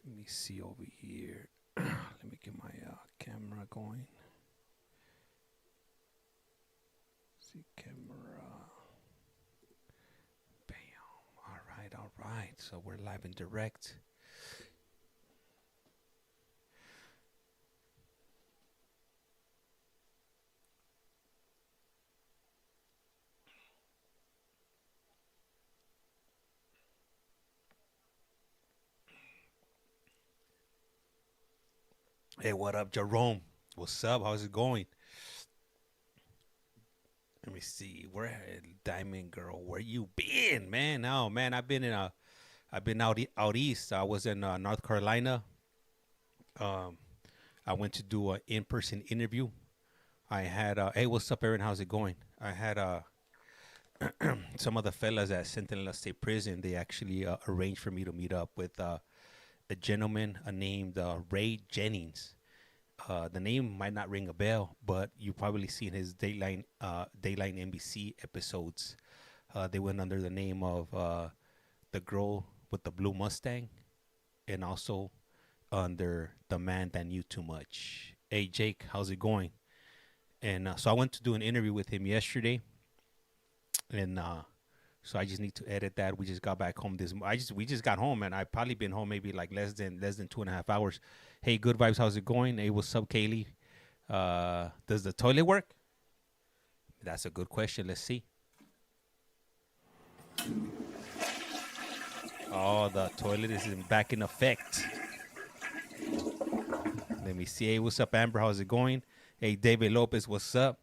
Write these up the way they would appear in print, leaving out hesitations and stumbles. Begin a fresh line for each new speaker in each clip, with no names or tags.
Let me see over here. Let me get my camera going. See camera. Bam. All right. So we're live and direct. Hey, what up, Jerome? What's up? How's it going? Let me see. Where Diamond Girl? Where you been, man? No, man. I've been out east. I was in North Carolina. Um, I went to do an in-person interview. I had hey, what's up, Aaron? How's it going? I had some of the fellas at Sentinel State Prison. They actually arranged for me to meet up with a gentleman named Ray Jennings. The name might not ring a bell, but you probably seen his Dateline NBC episodes. They went under the name of the girl with the blue Mustang, and also under the man that knew too much. Hey Jake, how's it going? And so I went to do an interview with him yesterday, and so I just need to edit that. We just got back home we just got home, and I probably been home maybe like less than 2.5 hours. Hey, good vibes. How's it going? Hey, what's up, Kaylee? Does the toilet work? That's a good question. Let's see. Oh, the toilet is back in effect. Let me see. Hey, what's up, Amber? How's it going? Hey, David Lopez, what's up?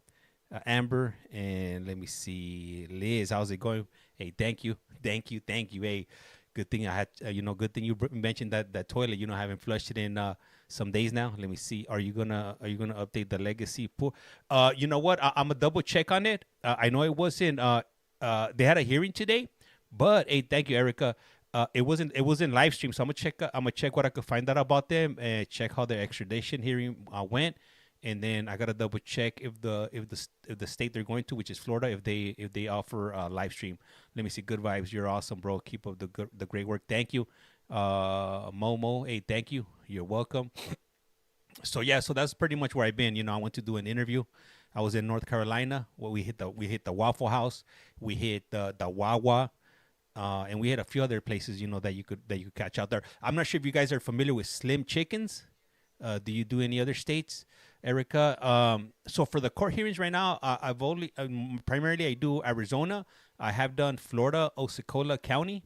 Amber, and let me see. Liz, how's it going? Hey, thank you. Hey, good thing I had, good thing you mentioned that toilet. I haven't flushed it in some days now. Let me see. Are you gonna update the legacy pool? You know what? I'm gonna double check on it. I know it wasn't. They had a hearing today, but hey, thank you, Erica. It wasn't live stream, so I'm gonna check what I could find out about them and check how their extradition hearing went. And then I gotta double check if the state they're going to, which is Florida, if they offer live stream. Let me see. Good vibes. You're awesome, bro. Keep up the great work. Thank you, Momo. Hey, thank you. You're welcome. So yeah, so that's pretty much where I've been. I went to do an interview. I was in North Carolina. Well, we hit the Waffle House. We hit the Wawa. And we had a few other places, that you could catch out there. I'm not sure if you guys are familiar with Slim Chickens. Do you do any other states, Erica? So for the court hearings right now, I've only primarily I do Arizona. I have done Florida, Osceola County.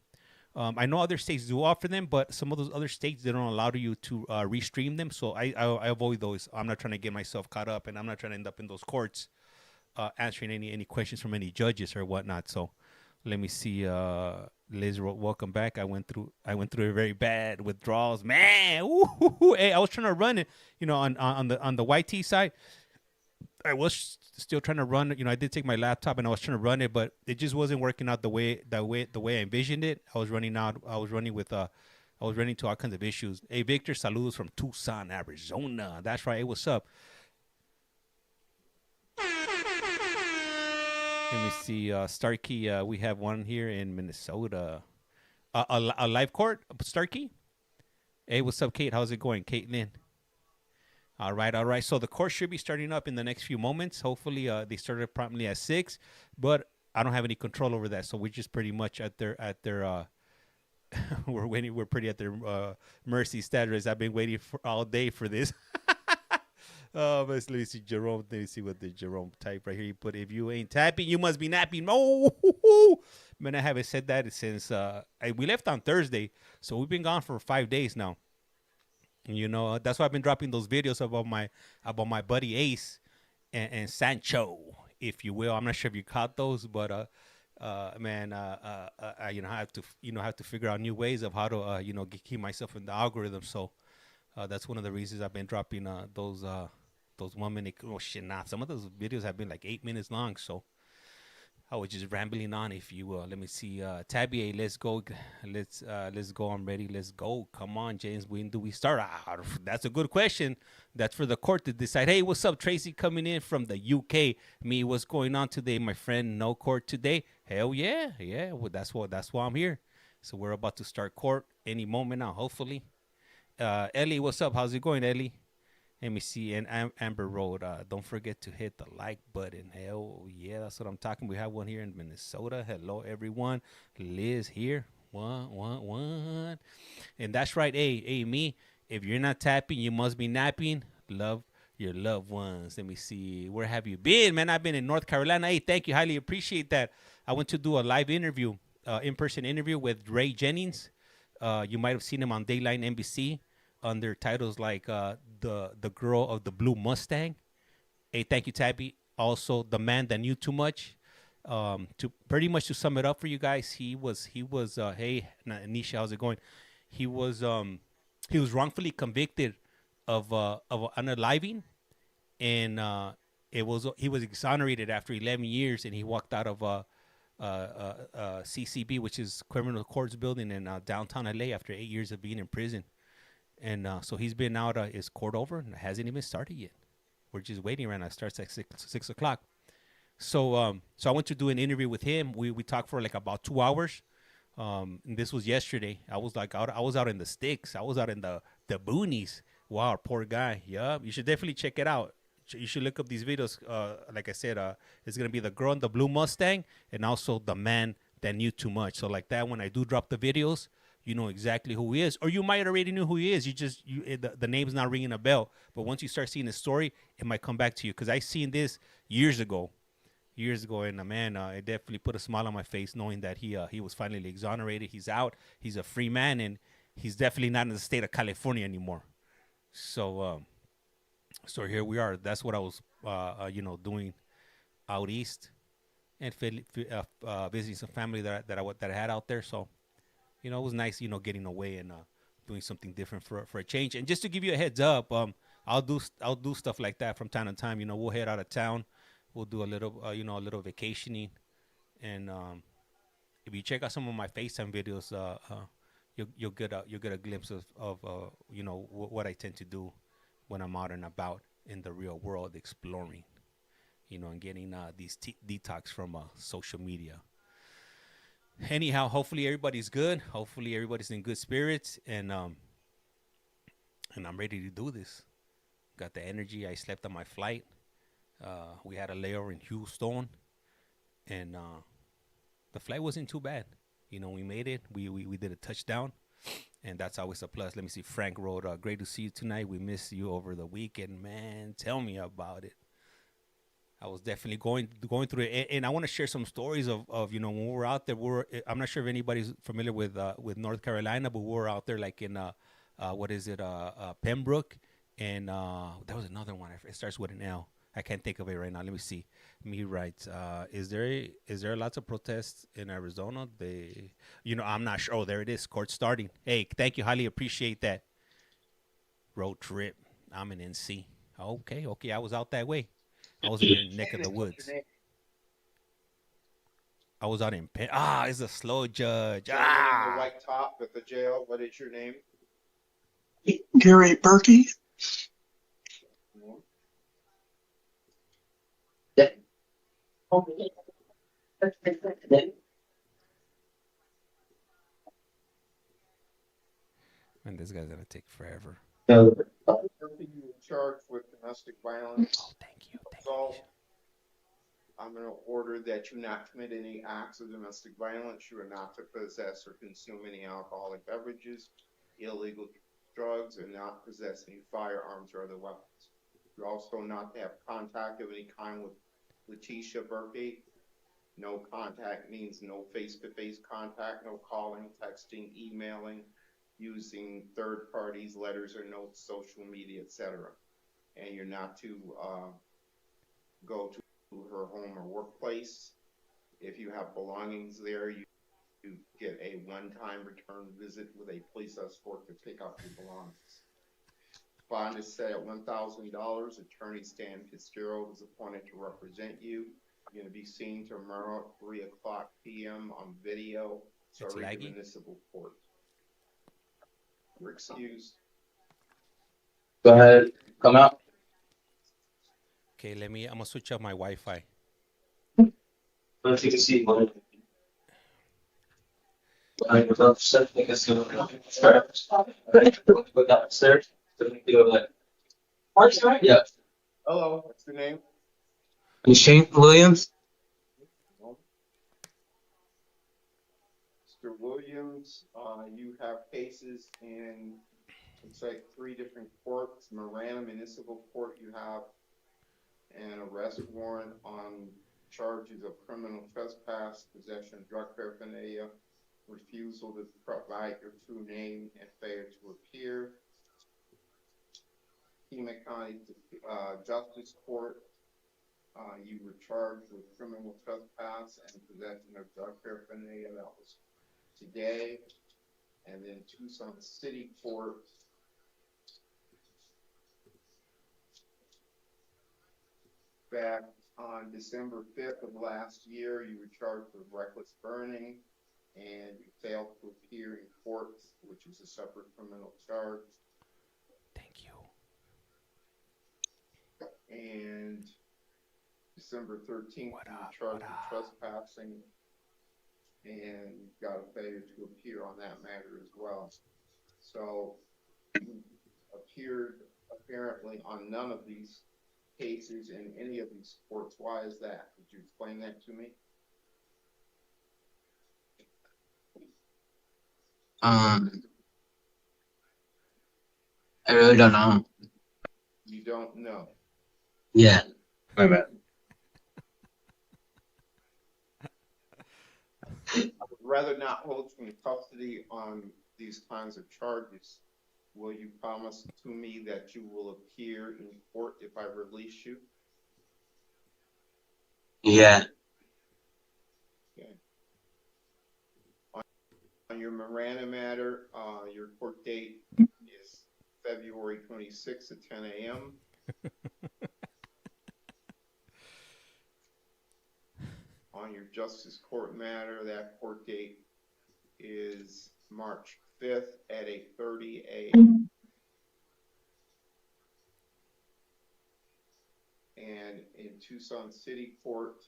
I know other states do offer them, but some of those other states they don't allow you to restream them. So I avoid those. I'm not trying to get myself caught up, and I'm not trying to end up in those courts answering any questions from any judges or whatnot. So let me see. Liz, welcome back. I went through a very bad withdrawals, man. Ooh, hey, I was trying to run it, on the YT side. I was still trying to run. I did take my laptop and I was trying to run it, but it just wasn't working out the way I envisioned it. I was running into all kinds of issues. Hey, Victor, saludos from Tucson, Arizona. That's right. Hey, what's up? Let me see. Starkey, we have one here in Minnesota. A live court, Starkey? Hey, what's up, Kate? How's it going? Caitlin? All right. So the course should be starting up in the next few moments. Hopefully, they started promptly at 6, but I don't have any control over that. So we're just pretty much at their we're waiting. We're pretty at their mercy status. I've been waiting for all day for this. Let me see Jerome. Let me see what the Jerome type right here. He put, if you ain't tapping, you must be napping. No, man, I haven't said that since we left on Thursday, so we've been gone for 5 days now. That's why I've been dropping those videos about my buddy Ace and Sancho, if you will. I'm not sure if you caught those, but man, I have to figure out new ways of how to keep myself in the algorithm. So that's one of the reasons I've been dropping those 1 minute. Oh shit, nah. Some of those videos have been like 8 minutes long. So I was just rambling on, if you will. Let me see. Tabby, let's go. Let's go. I'm ready. Let's go. Come on, James. When do we start? That's a good question. That's for the court to decide. Hey, what's up, Tracy? Coming in from the UK. Me, what's going on today, my friend? No court today. Hell yeah. Well, that's why I'm here. So we're about to start court any moment now, hopefully. Ellie, what's up? How's it going, Ellie? Let me see. And Amber Road, don't forget to hit the like button. Hell yeah, that's what I'm talking. We have one here in Minnesota. Hello, everyone. Liz here. One. And that's right. Hey, me. If you're not tapping, you must be napping. Love your loved ones. Let me see. Where have you been, man? I've been in North Carolina. Hey, thank you. Highly appreciate that. I went to do a live interview, in-person interview with Ray Jennings. You might have seen him on Dayline NBC under titles like the girl of the blue Mustang. Hey, thank you, Tabby. Also, the man that knew too much. To pretty much to sum it up for you guys, he was hey Nisha, how's it going? He was wrongfully convicted of unaliving, and he was exonerated after 11 years, and he walked out of CCB, which is Criminal Courts Building in downtown LA, after 8 years of being in prison. And so he's been out. His court over, and it hasn't even started yet. We're just waiting right now. It starts at 6 o'clock. So I went to do an interview with him. We talked for like about 2 hours. And this was yesterday. I was out in the sticks. I was out in the boonies. Wow, poor guy. Yeah, you should definitely check it out. You should look up these videos. Like I said, it's gonna be the girl in the blue Mustang, and also the man that knew too much. So like that, when I do drop the videos, you know exactly who he is, or you might already know who he is. The name's not ringing a bell, but once you start seeing the story, it might come back to you. Because I seen this years ago, and man, it definitely put a smile on my face knowing that he was finally exonerated. He's out. He's a free man, and he's definitely not in the state of California anymore. So here we are. That's what I was doing out east, and visiting some family that I had out there. So it was nice, getting away and doing something different for a change. And just to give you a heads up, I'll do stuff like that from time to time. We'll head out of town. We'll do a little vacationing. And if you check out some of my FaceTime videos, you'll get a glimpse of what I tend to do when I'm out and about in the real world, exploring, and getting these detox from social media. Anyhow, hopefully everybody's good. Hopefully everybody's in good spirits, and I'm ready to do this. Got the energy. I slept on my flight. We had a layover in Houston, and the flight wasn't too bad. We made it. We did a touchdown, and that's always a plus. Let me see. Frank wrote, great to see you tonight. We missed you over the weekend, man. Tell me about it. I was definitely going through it, and I want to share some stories of when we were out there. I'm not sure if anybody's familiar with North Carolina, but we were out there like in Pembroke, and there was another one. It starts with an L. I can't think of it right now. Let me see. Me writes, is there lots of protests in Arizona? I'm not sure. Oh, there it is. Court starting. Hey, thank you. Highly appreciate that. Road trip. I'm in NC. Okay. I was out that way. I was in your neck of the woods. I was out in Penn. It's a slow judge.
The white top at the jail. What is your name?
Gary Berkey.
Man, this guy's gonna take forever.
Charged with domestic violence.
Oh, thank you.
So I'm going to order that you not commit any acts of domestic violence. You are not to possess or consume any alcoholic beverages, illegal drugs, and not possess any firearms or other weapons. You're also not to have contact of any kind with Leticia V. No contact means no face-to-face contact, no calling, texting, emailing, using third parties, letters or notes, social media, etc. And you're not to go to her home or workplace. If you have belongings there, you get a one-time return visit with a police escort to take out your belongings. Bond is set at $1,000. Attorney Stan Fitzgerald is appointed to represent you. You're going to be seen tomorrow at 3 o'clock p.m. on video. Sorry, municipal court. You're excused.
Go ahead. Come out.
Okay, I'm gonna switch up my Wi-Fi.
Let's take a seat, man. I was upset because you go downstairs. So we do like. Yeah.
Hello, what's your name?
Shane Williams.
Mr. Williams, you have cases in, looks like 3 different courts. Marana Municipal Court, you have an arrest warrant on charges of criminal trespass, possession of drug paraphernalia, refusal to provide your true name, and failure to appear. Pima County Justice Court, you were charged with criminal trespass and possession of drug paraphernalia. That was today. And then Tucson City Court, back on December 5th of last year, you were charged with reckless burning and you failed to appear in court, which is a separate criminal charge.
Thank you.
And December 13th, you were charged with trespassing and got a failure to appear on that matter as well. So you appeared apparently on none of these cases in any of these courts. Why is that? Could you explain that to me?
I really don't know.
You don't know.
Yeah. My bad.
I would rather not hold you in custody on these kinds of charges. Will you promise to me that you will appear in court if I release you?
Yeah.
Okay. On your Miranda matter, your court date is February 26th at 10 a.m. On your Justice Court matter, that court date is March 5th at 8:30 a.m. And in Tucson City Court,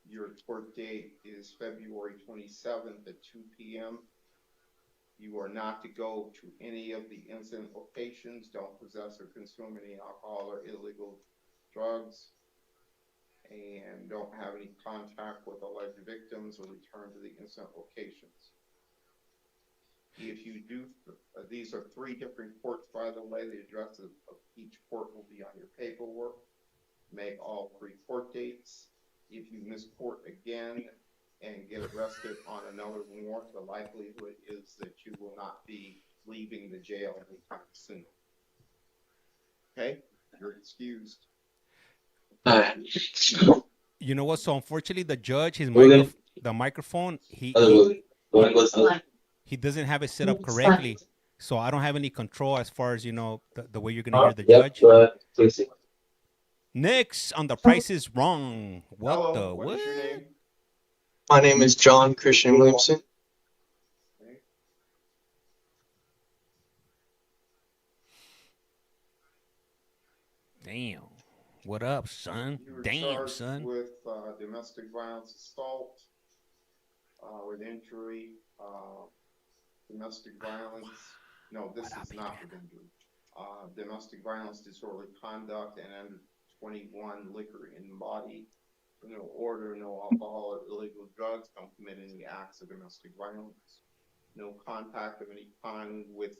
your court date is February 27th at 2 p.m. You are not to go to any of the incident locations, don't possess or consume any alcohol or illegal drugs, and don't have any contact with alleged victims or return to the incident locations. If you do, these are 3 different courts, by the way. The address of each court will be on your paperwork. Make all 3 court dates. If you miss court again and get arrested on another warrant, the likelihood is that you will not be leaving the jail anytime soon. Okay? You're excused.
You know what? So unfortunately, the judge, the microphone, he doesn't have it set up correctly. So I don't have any control as far as, you know, the way you're going to hear the judge. Next on The Price is Wrong.
Hello, what is your name?
My name is John Christian Williamson.
Okay.
Damn. What up, son?
You were
Damn,
charged
son.
with domestic violence assault with injury, domestic violence. No, this is not with injury. Domestic violence, disorderly conduct, and under 21 liquor in body. No order, no alcohol or illegal drugs. Don't commit any acts of domestic violence. No contact of any kind with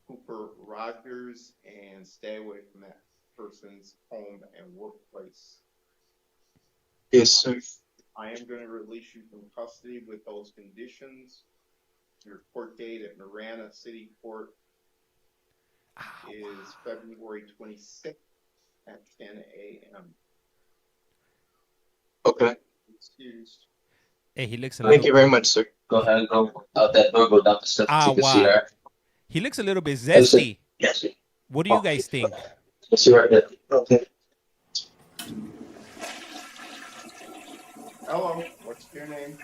Cooper Rogers, and stay away from that person's home and workplace.
Yes, sir.
I am going to release you from custody with those conditions. Your court date at Marana City Court is February 26th at 10 a.m.
Okay.
Excused.
Hey, he looks a
Thank you very much, sir.
Go ahead and go out that door, go down the steps. You can see her.
He looks a little bit zesty.
Yes.
What do you guys think?
You see right there.
Okay.
Hello, what's your name?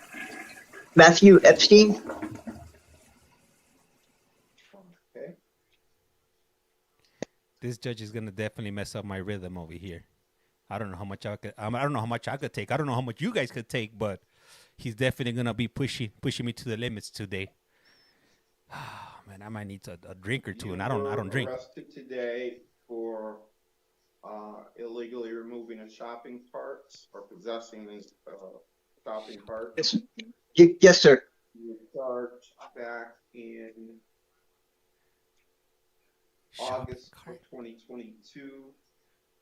Matthew Epstein.
Okay.
This judge is gonna definitely mess up my rhythm over here. I don't know how much I could take. I don't know how much you guys could take, but he's definitely gonna be pushing me to the limits today. Man, I might need a drink or two, and I don't drink.
Arrested today for illegally removing a shopping cart or possessing these shopping carts.
Yes, sir.
You were charged back in August of 2022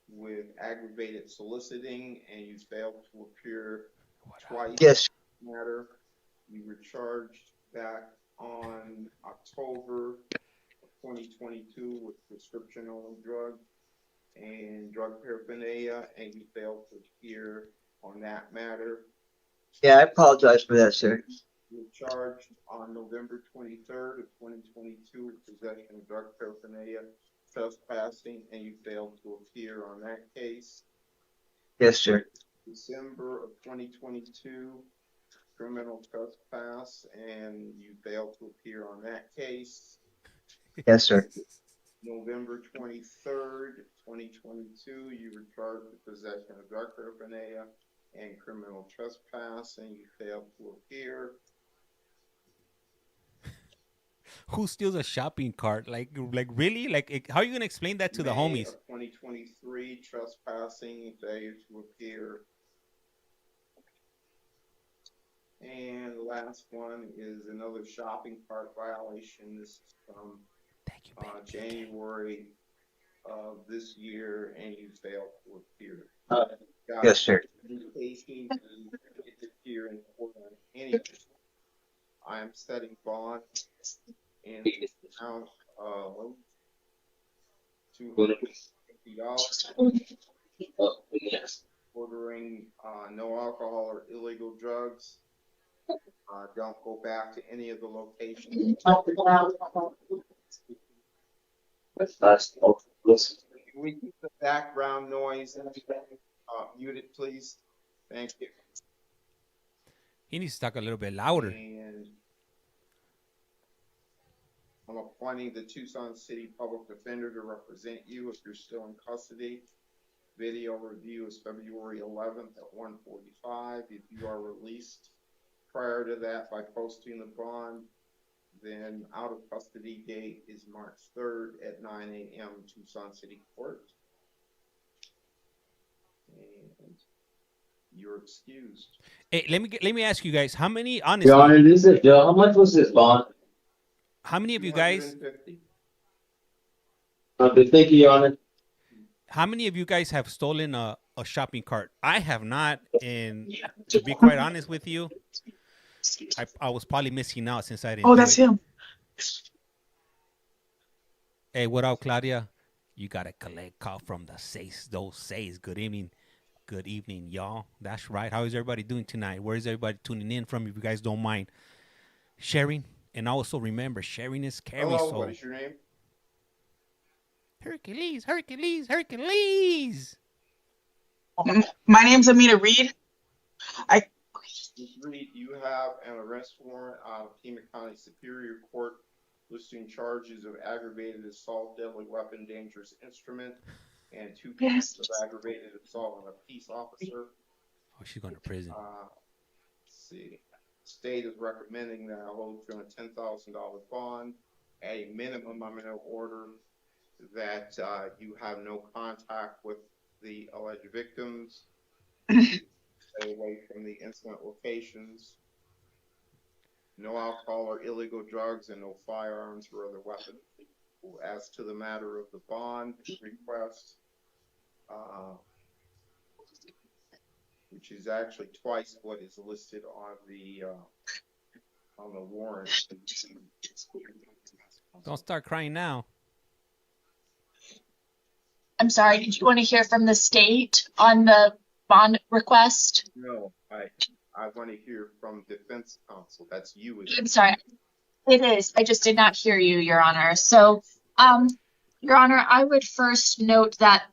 with aggravated soliciting, and you failed to appear twice.
Yes.
Matter. You were charged back on October of 2022 with prescription-only drug and drug paraphernalia, and you failed to appear on that matter.
Yeah, I apologize for that, sir.
You were charged on November 23rd of 2022 with possession of drug paraphernalia, trespassing, and you failed to appear on that case.
Yes, sir.
December of 2022, criminal trespass, and you failed to appear on that case.
Yes, sir.
November 23rd, 2022, you were charged with possession of drug paraphernalia and criminal trespass, and you failed to appear.
Who steals a shopping cart? Like really? Like, how are you gonna explain that to the homies?
2023, trespassing, failure to appear. And the last one is another shopping cart violation. This is from January of this year, and you failed to appear.
Yes, sir.
Application to appear in court on any. I am setting bond in the amount of $250. Ordering no alcohol or illegal drugs. Don't go back to any of the locations. Can we keep the background noise muted, please? Thank you.
He needs to talk a little bit louder.
And I'm appointing the Tucson City Public Defender to represent you if you're still in custody. Video review is February 11th at 1:45. If you are released prior to that by posting the bond, then out of custody date is March 3rd at 9 a.m. Tucson City Court. And you're excused.
Hey, let me ask you guys, how many, honestly,
Your Honor, this is how much was this bond?
how many of you guys,
250.
Thank you, Your Honor.
how many of you guys have stolen a shopping cart? I have not, and to be quite honest with you, I was probably missing out since I didn't.
Oh, that's him.
Hey, what up, Claudia? You got a collect call from the those says. Good evening, y'all. That's right. How is everybody doing tonight? Where is everybody tuning in from? If you guys don't mind sharing, and also remember, sharing is caring.
Hello,
So,
what is your name?
Hercules.
My name's Amita Reed.
Ms. Reed, you have an arrest warrant out of Pima County Superior Court listing charges of aggravated assault, deadly weapon, dangerous instrument, and 2 counts of aggravated assault on a peace officer.
Oh, she's going to prison.
Let's see. State is recommending that I hold you on a $10,000 bond. At a minimum, I'm going to order that you have no contact with the alleged victims. Stay away from the incident locations. No alcohol or illegal drugs, and no firearms or other weapons. As to the matter of the bond request, which is actually twice what is listed on the warrant.
Don't start crying now.
I'm sorry, did you want to hear from the state on the bond request?
No, I want to hear from defense counsel. That's you.
I'm sorry. It is. I just did not hear you, Your Honor. So, Your Honor, I would first note that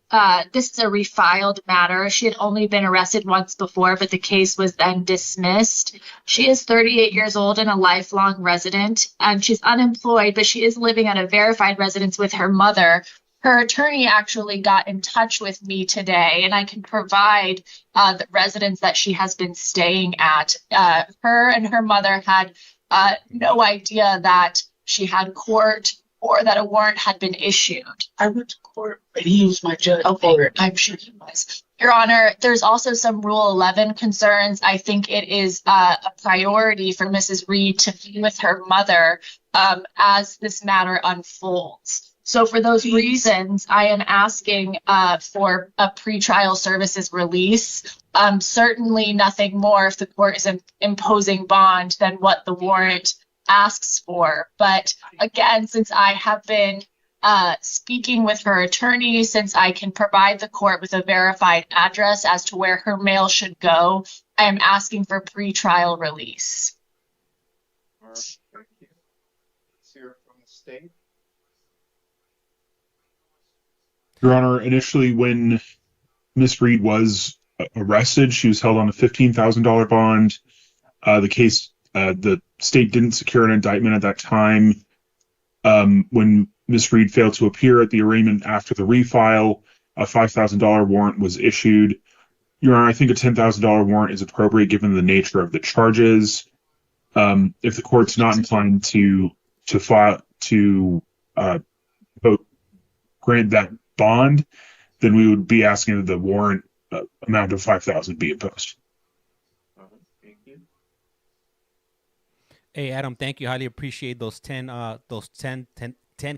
this is a refiled matter. She had only been arrested once before, but the case was then dismissed. She is 38 years old and a lifelong resident, and she's unemployed, but she is living at a verified residence with her mother. her attorney actually got in touch with me today, and I can provide the residence that she has been staying at. Her and her mother had no idea that she had court or that a warrant had been issued.
I went to court, and he was my judge.
Okay, I'm sure he was. Your Honor, there's also some Rule 11 concerns. I think it is a priority for Mrs. Reed to be with her mother as this matter unfolds. So for those reasons, I am asking for a pretrial services release. Certainly nothing more if the court is imposing bond than what the warrant asks for. But again, since I have been speaking with her attorney, since I can provide the court with a verified address as to where her mail should go, I am asking for pretrial release.
All right, thank you. Let's hear from the state.
Your Honor, initially when Miss Reed was arrested, she was held on a $15,000 bond. The state didn't secure an indictment at that time. When Miss Reed failed to appear at the arraignment after the refile, a $5,000 warrant was issued. Your Honor, I think a $10,000 warrant is appropriate given the nature of the charges. If the court's not inclined to grant that bond, then we would be asking that the warrant amount of $5,000 be imposed.
Thank you.
Hey, Adam, thank you. Highly appreciate those 10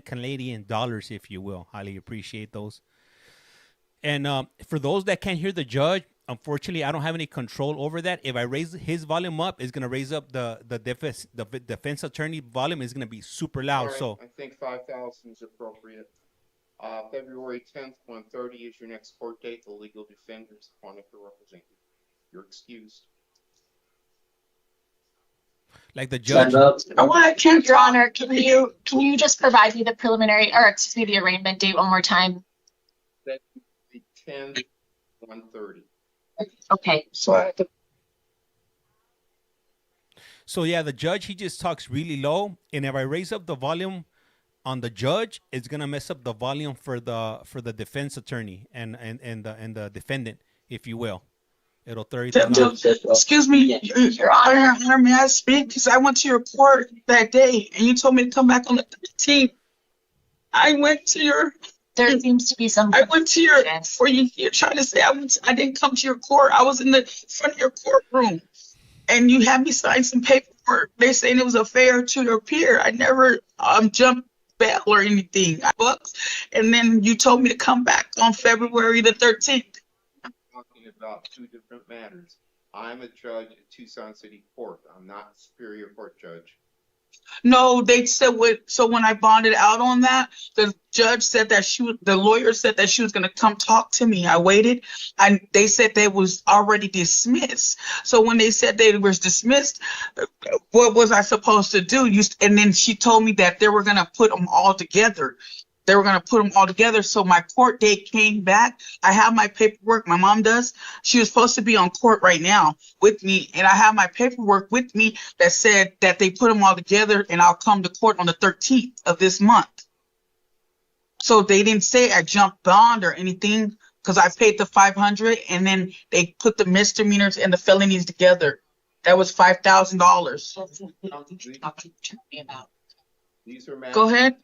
Canadian dollars, if you will. Highly appreciate those. And for those that can't hear the judge, unfortunately, I don't have any control over that. If I raise his volume up, it's going to raise up the defense attorney volume. Is going to be super loud.
Right,
so
I think 5,000 is appropriate. February 10th, 1:30 is your next court date. The legal defender is appointed to represent you. You're excused.
like the judge.
Your Honor, can you just provide me the preliminary, or excuse me, the arraignment date one more time?
That would be 10th, 1:30.
Okay.
So yeah, the judge, he just talks really low, and if I raise up the volume on the judge, it's gonna mess up the volume for the defense attorney and the defendant, if you will. It'll throw everything off.
Excuse me, Your Honor, may I speak? Because I went to your court that day, and you told me to come back on the 13th. I went to your.
There seems to be some.
I went to your. Or you're trying to say I didn't come to your court. I was in the front of your courtroom, and you had me sign some paperwork. They saying it was a fair to your peer. I never jumped bail or anything. I booked, and then you told me to come back on February the 13th.
Talking about two different matters. I'm a judge at Tucson City Court. I'm not a Superior Court judge.
No, they said so when I bonded out on that, the judge said that the lawyer said that she was going to come talk to me. I waited, and they said they was already dismissed. So when they said they was dismissed, what was I supposed to do? And then she told me that they were going to put them all together. So my court date came back. I have my paperwork. My mom does. She was supposed to be on court right now with me, and I have my paperwork with me that said that they put them all together, and I'll come to court on the 13th of this month. So they didn't say I jumped bond or anything, because I paid the $500, and then they put the misdemeanors and the felonies together. That was $5,000.
These are matters.
Go ahead.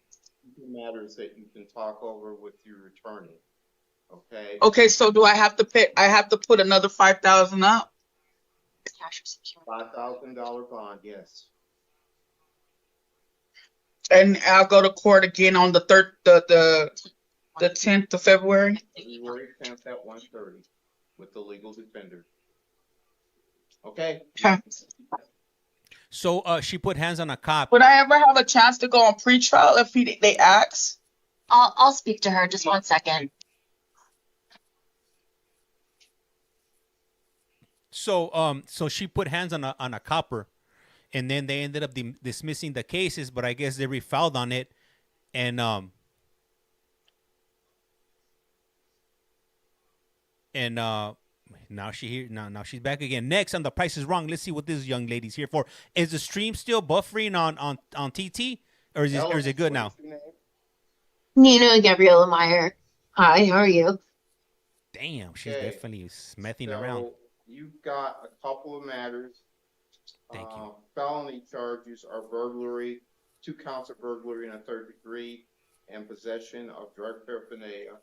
Matters that you can talk over with your attorney. Okay.
Okay, so do I have to pay? I have to put another $5,000 up.
$5,000 bond, yes.
And I'll go to court again on the 10th of February.
February 10th at 1:30 with the legal defender. Okay.
So she put hands on a cop.
Would I ever have a chance to go on pretrial if they ask?
I'll speak to her. Just 1 second.
So she put hands on a copper, and then they ended up dismissing the cases, but I guess they refiled on it, and now she's back again. Next on The Price is Wrong. Let's see what this young lady's here for. Is the stream still buffering on TT, or is it good now?
Nina Gabriella Meyer. Hi, how are you?
Damn, she's
Okay,
definitely smething around.
so you've got a couple of matters.
Thank you.
Felony charges are burglary, 2 counts of burglary in a 3rd degree, and possession of drug paraphernalia.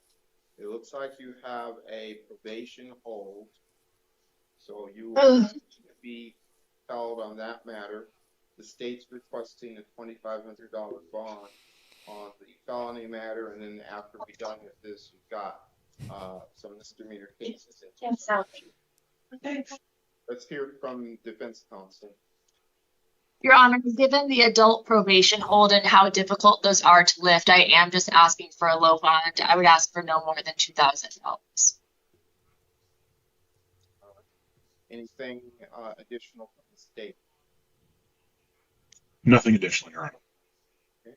It looks like you have a probation hold, so you will be held on that matter. The state's requesting a $2,500 bond on the felony matter, and then after we're done with this, you've got some misdemeanor cases. Let's hear from defense counsel.
Your Honor, given the adult probation hold and how difficult those are to lift, I am just asking for a low bond. I would ask for no more than $2,000.
Anything additional from the state?
Nothing additional, Your Honor.
Okay.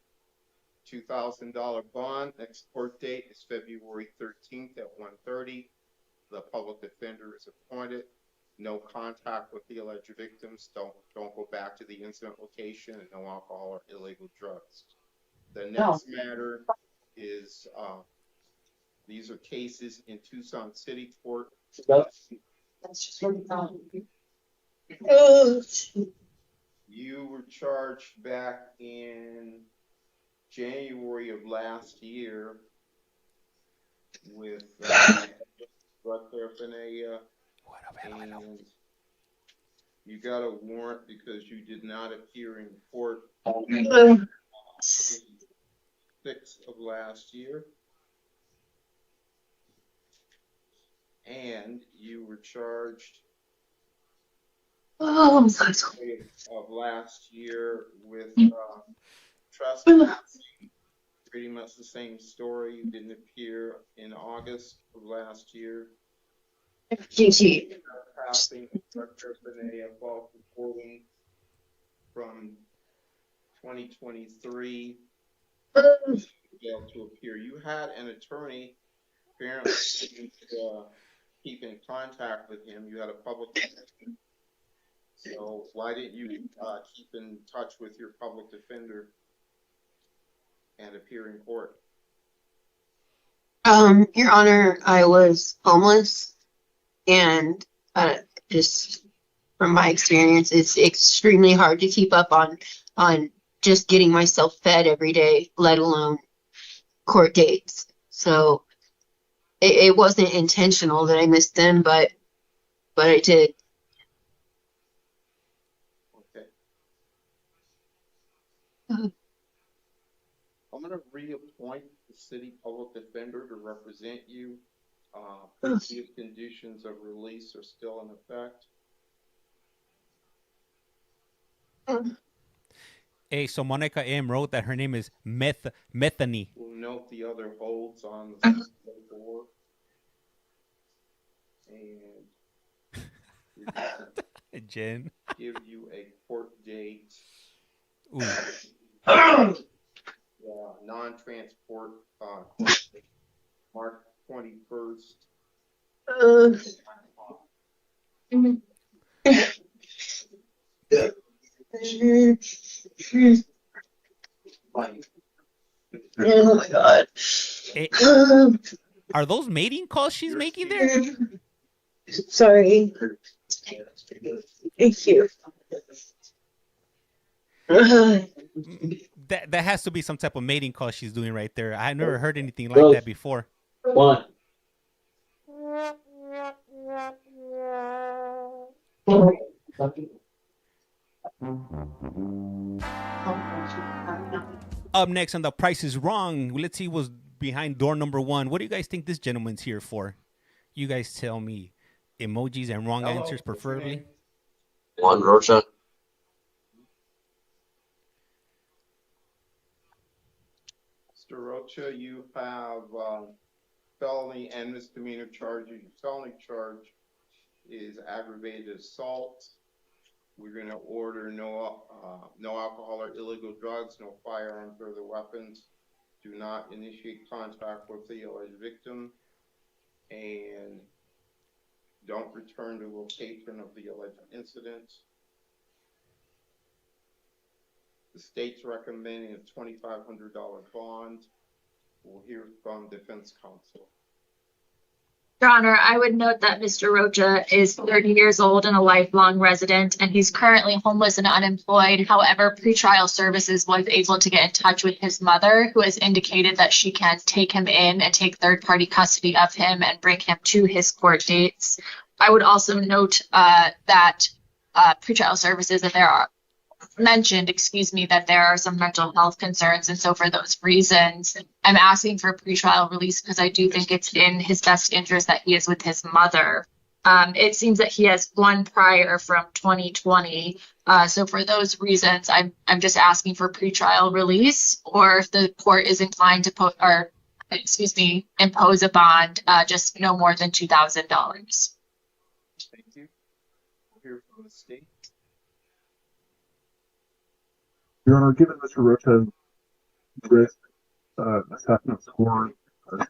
$2,000 bond. Next court date is February 13th at 1:30. The public defender is appointed. No contact with the alleged victims. Don't go back to the incident location, and no alcohol or illegal drugs. The next matter is these are cases in Tucson City Court. You were charged back in January of last year with drug paraphernalia, and you got a warrant because you did not appear in court 6th of last year, and you were charged of last year with trespassing. Pretty much the same story. You didn't appear in August of last year. Passing drug paraphernalia false reporting from 2023. Failed to appear. You had an attorney. Apparently, you keep in contact with him. You had a public defender. So why didn't you keep in touch with your public defender and appear in court?
Your Honor, I was homeless, and just from my experience, it's extremely hard to keep up on just getting myself fed every day, let alone court dates. So it wasn't intentional that I missed them, but I did.
Okay. I'm going to reappoint the city public defender to represent you. Previous conditions of release are still in effect.
Hey, so Monica M wrote that her name is Methany.
We'll note the other holds on the board. And
Jen.
Give you a court date. Non-transport March 21st.
Oh my God.
Hey, are those mating calls she's making there?
Sorry. Thank you.
That has to be some type of mating call she's doing right there. I never heard anything like that before.
One.
Up next on The Price is Wrong, let's see what's behind door number 1. What do you guys think this gentleman's here for? You guys tell me. Emojis and wrong answers preferably.
Juan Rocha.
Mr. Rocha, you have felony and misdemeanor charges. Your felony charge is aggravated assault. We're going to order no alcohol or illegal drugs, no firearms or other weapons. Do not initiate contact with the alleged victim, and don't return to location of the alleged incident. The state's recommending a $2,500 bond. We'll hear from defense counsel.
Your Honor, I would note that Mr. Rocha is 30 years old and a lifelong resident, and he's currently homeless and unemployed. However, pretrial services was able to get in touch with his mother, who has indicated that she can take him in and take third-party custody of him and bring him to his court dates. I would also note that pretrial services, that there are mentioned, that there are some mental health concerns, and so for those reasons, I'm asking for pretrial release because I do think it's in his best interest that he is with his mother. It seems that he has one prior from 2020, so for those reasons, I'm just asking for pretrial release, or if the court is inclined to impose a bond, just no more than $2,000.
Thank you. We'll hear from the state.
Your Honor, given Mr. Rocha's risk assessment score,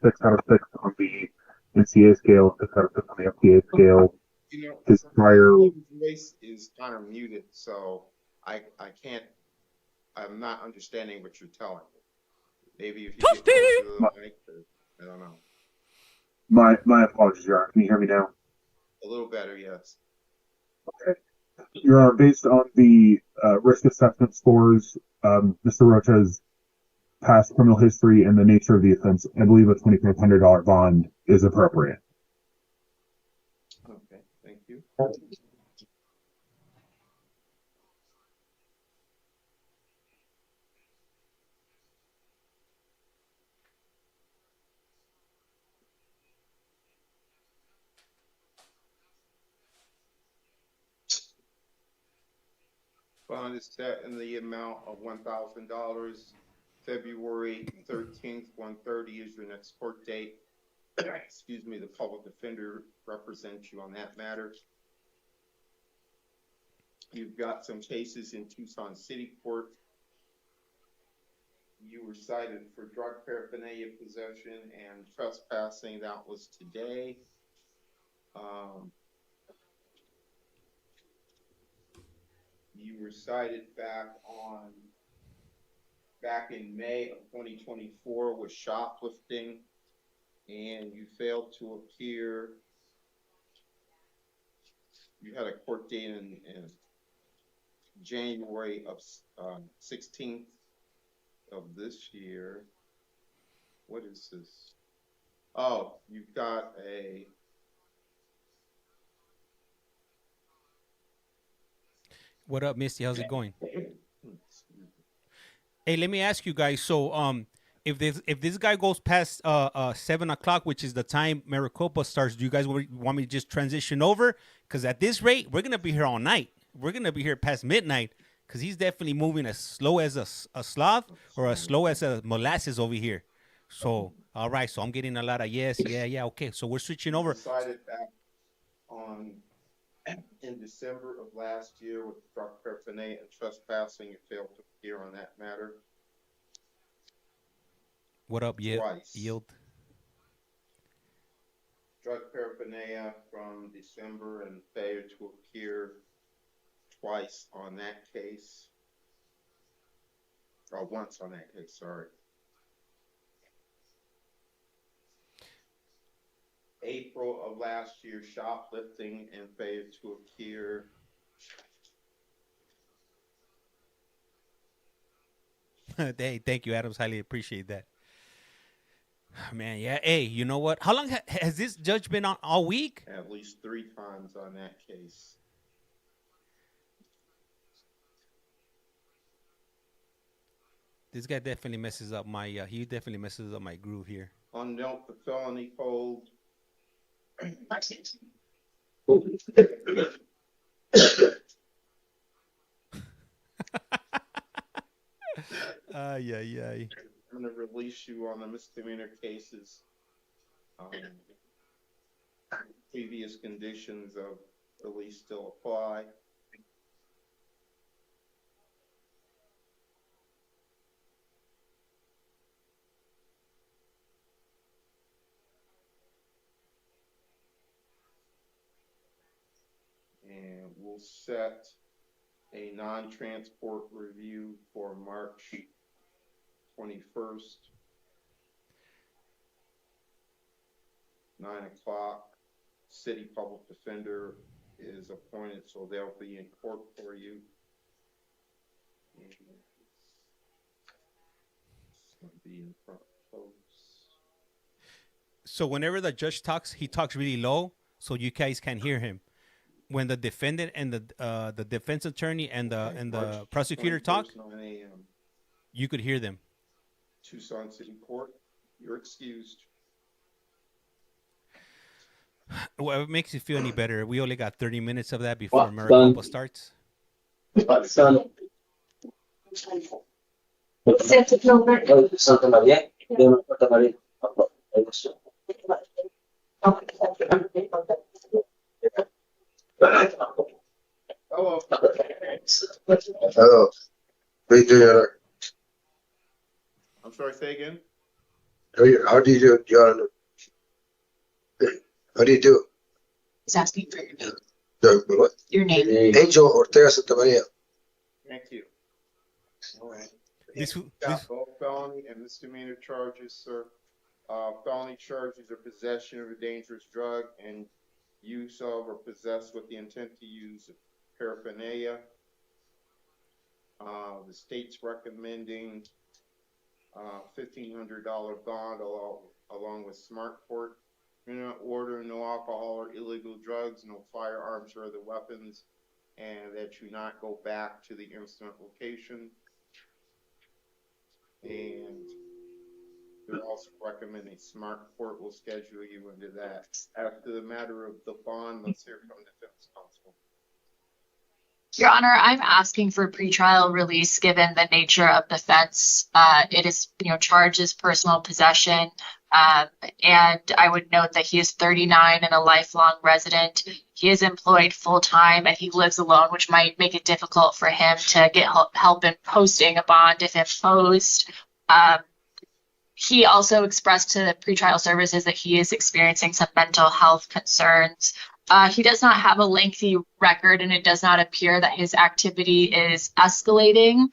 6 out of 6 on the NCA scale, 6 out of 6 on the FDA scale,
You know,
his prior...
his voice is kind of muted, so I can't, I'm not understanding what you're telling me. Maybe if you get closer to the mic, I don't know.
My apologies, Your Honor. Can you hear me now?
A little better, yes.
Okay. Your Honor, based on the risk assessment scores, Mr. Rocha's past criminal history and the nature of the offense, I believe a $2,500 bond is appropriate.
Okay, thank you. Bond is set in the amount of $1,000. February 13th, 1:30 is your next court date. Excuse me, the public defender represents you on that matter. You've got some cases in Tucson City Court. You were cited for drug paraphernalia possession and trespassing. That was today. You were cited back in May of 2024 with shoplifting, and you failed to appear. You had a court date in January of 16th of this year. What is this? Oh, you've got a...
What up, Misty? How's it going? Hey, let me ask you guys. So, if this guy goes past 7 o'clock, which is the time Maricopa starts, do you guys want me to just transition over? Because at this rate, we're gonna be here all night. We're gonna be here past midnight. Because he's definitely moving as slow as a sloth or as slow as a molasses over here. So, all right. So I'm getting a lot of yes, yeah. Okay. So we're switching over.
Decided back in December of last year with drug paraphernalia and trespassing. You failed to appear on that matter.
What up,
Twice.
Yield?
Drug paraphernalia from December and failure to appear twice on that case. Or once on that case, sorry. April of last year, shoplifting and failure to appear.
Hey, thank you, Adams. Highly appreciate that. Man, yeah. Hey, you know what? How long has this judge been on all week?
At least 3 times on that case.
This guy definitely messes up my. He definitely messes up my groove here.
On note, the felony code.
Yeah.
I'm going to release you on the misdemeanor cases. Previous conditions of release still apply. And we'll set a non-transport review for March 21st. 9 o'clock. City public defender is appointed, so they'll be in court for you. And it's gonna be in front of folks.
So whenever the judge talks, he talks really low, so you guys can't hear him. When the defendant and the defense attorney and the prosecutor talk,
9 a.m.
you could hear them.
Tucson City Court, you're excused.
Well, it makes you feel any better. We only got 30 minutes of that before Maricopa starts.
Santa María, de una Puerta María.
Hello.
Hello. How you doing?
I'm sorry, say again?
How do you do it, John? How do you do
He's asking for your name.
it? What?
Your name.
Angel Ortega Santa Maria.
Thank you. All right.
This
Got both felony and misdemeanor charges, sir. Felony charges are possession of a dangerous drug and use of or possessed with the intent to use paraphernalia. The state's recommending $1,500 bond along with smart court. Order no alcohol or illegal drugs, no firearms or other weapons, and that you not go back to the incident location. And they're also recommending smart court will schedule you into that. After the matter of the bond, let's hear from the defense counsel.
Your Honor, I'm asking for pretrial release given the nature of the offense. It is, charged as personal possession. And I would note that he is 39 and a lifelong resident. He is employed full-time and he lives alone, which might make it difficult for him to get help in posting a bond if imposed. He also expressed to the pretrial services that he is experiencing some mental health concerns. He does not have a lengthy record, and it does not appear that his activity is escalating.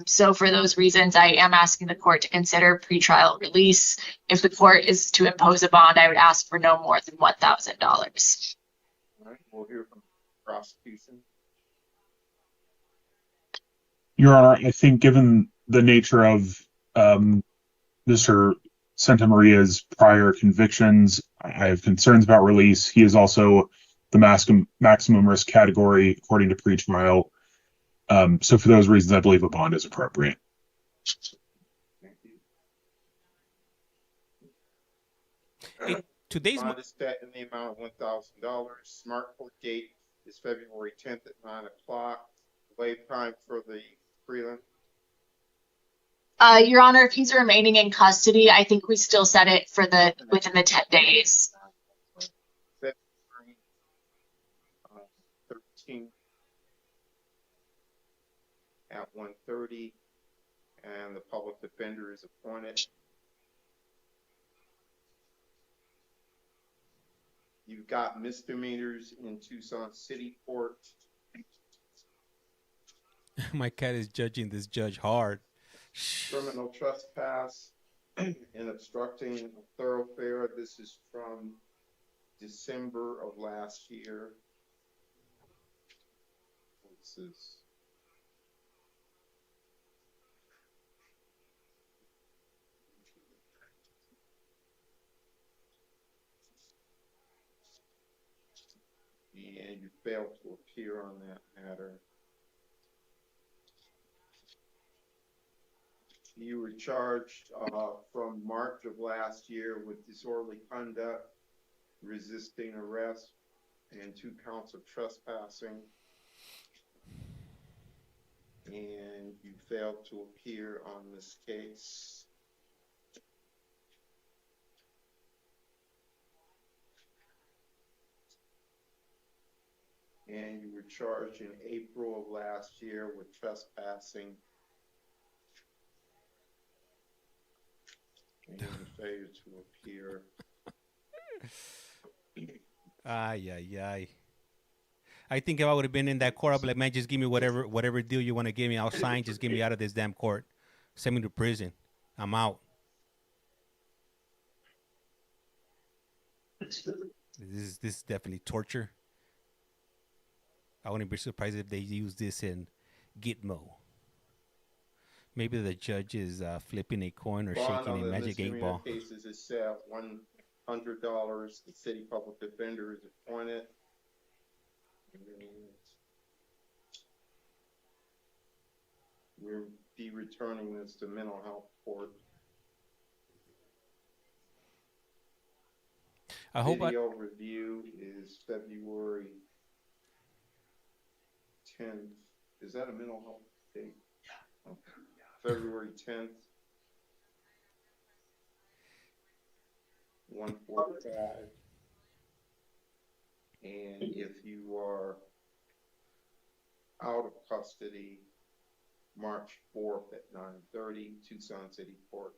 So for those reasons, I am asking the court to consider pretrial release. If the court is to impose a bond, I would ask for no more than $1,000.
All right, we'll hear from the prosecution.
Your Honor, I think given the nature of Mr. Santa Maria's prior convictions, I have concerns about release. He is also the maximum risk category according to pretrial. So for those reasons, I believe a bond is appropriate.
Thank you.
Hey, today's
bond is set in the amount of $1,000. Smart court date is February 10th at 9 o'clock. Waive time for the prelim.
Your Honor, if he's remaining in custody, I think we still set it for within the 10 days.
February 13th at 1:30, and the public defender is appointed. You've got misdemeanors in Tucson City Court.
My cat is judging this judge hard.
Criminal trespass and obstructing a thoroughfare. This is from December of last year. This is and you failed to appear on that matter. You were charged from March of last year with disorderly conduct, resisting arrest, and 2 counts of trespassing. And you failed to appear on this case. And you were charged in April of last year with trespassing and failure to appear.
Ay. I think if I would have been in that court, I'd be like, man, just give me whatever deal you want to give me. I'll sign. Just get me out of this damn court. Send me to prison. I'm out. This is definitely torture. I wouldn't be surprised if they use this in Gitmo. Maybe the judge is flipping a coin or
Bond
shaking
on
a
the
magic eight
misdemeanor
ball.
cases is set $100. The city public defender is appointed. We'll be returning this to mental health court.
I hope
Video review is February 10th. Is that a mental health date? Yeah. Okay. February 10th. 1:45. And if you are out of custody, March 4th at 9:30, Tucson City Court.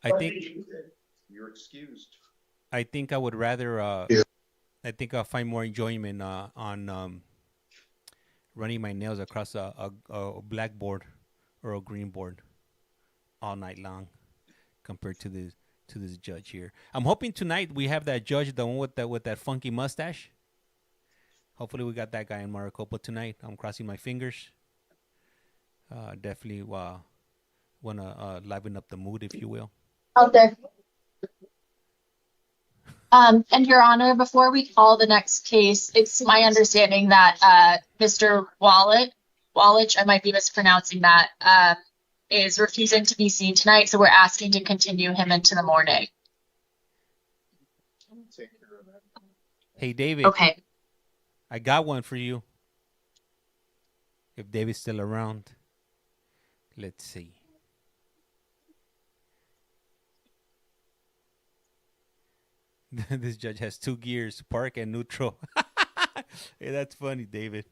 I think
you're excused.
I think I would rather.
Yeah.
I think I'll find more enjoyment on running my nails across a blackboard or a green board all night long, compared to this judge here. I'm hoping tonight we have that judge, the one with that funky mustache. Hopefully we got that guy in Maricopa tonight. I'm crossing my fingers. Definitely want to liven up the mood, if you will.
Out there. And Your Honor, before we call the next case, it's my understanding that Mr. Wallach, I might be mispronouncing that, is refusing to be seen tonight, so we're asking to continue him into the morning.
Take care of that.
Hey, David.
Okay.
I got one for you. If David's still around. Let's see. This judge has 2 gears, park and neutral. Hey, that's funny, David.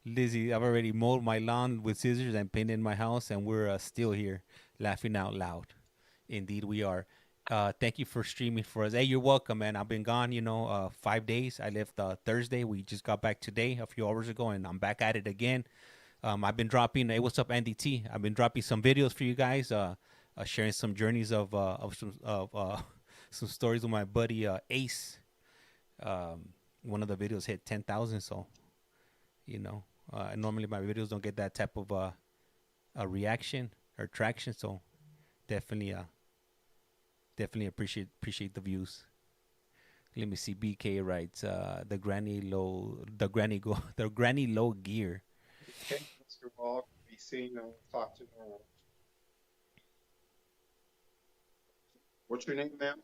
Lizzie, I've already mowed my lawn with scissors and painted my house, and we're still here laughing out loud. Indeed, we are. Thank you for streaming for us. Hey, you're welcome, man. I've been gone, 5 days. I left Thursday. We just got back today, a few hours ago, and I'm back at it again. I've been dropping, hey, what's up, Andy T? I've been dropping some videos for you guys, sharing some journeys of some stories with my buddy Ace. One of the videos hit 10,000, so normally my videos don't get that type of a reaction or traction, so definitely appreciate the views. Let me see. BK writes the granny low gear.
Okay, Mr. Wall, be seen. I'll talk to you. What's your name, ma'am?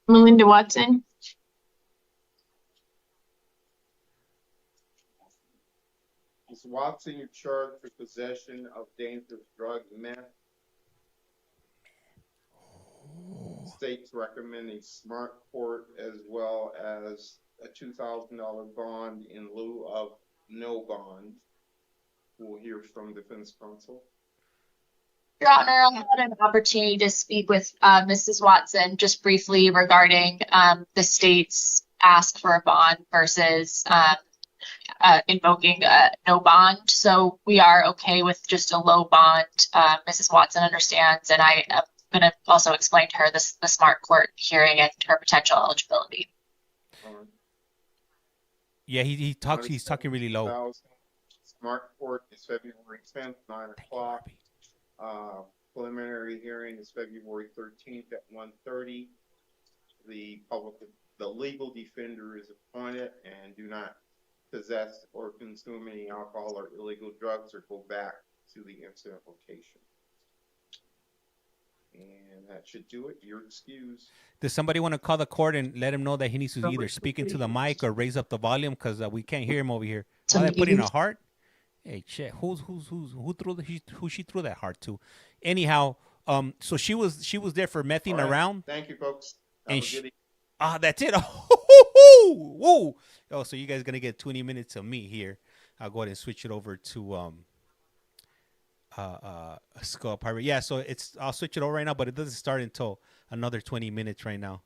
Melinda Watson.
Ms. Watson, you're charged with possession of dangerous drug meth. States recommend a smart court as well as a $2,000 bond in lieu of no bond. We'll hear from defense counsel.
Your Honor, I had an opportunity to speak with Mrs. Watson just briefly regarding the state's ask for a bond versus invoking no bond. So we are okay with just a low bond. Mrs. Watson understands, and I am going to also explain to her the smart court hearing and her potential eligibility.
Yeah, he's talking really low.
Smart court is February 10th, 9 o'clock. Preliminary hearing is February 13th at 1:30. The legal defender is appointed and do not possess or consume any alcohol or illegal drugs or go back to the incident location. And that should do it. You're excused.
Does somebody want to call the court and let him know that he needs to either speak into the mic or raise up the volume, because we can't hear him over here? Oh, they put in a heart. Hey, shit, who she threw that heart to? Anyhow, so she was there for messing around.
Thank you, folks.
And that's it. Whoa. Oh, so you guys gonna get 20 minutes of me here. I'll go ahead and switch it over to Skull Pirate. Yeah, so I'll switch it over right now, but it doesn't start until another 20 minutes right now.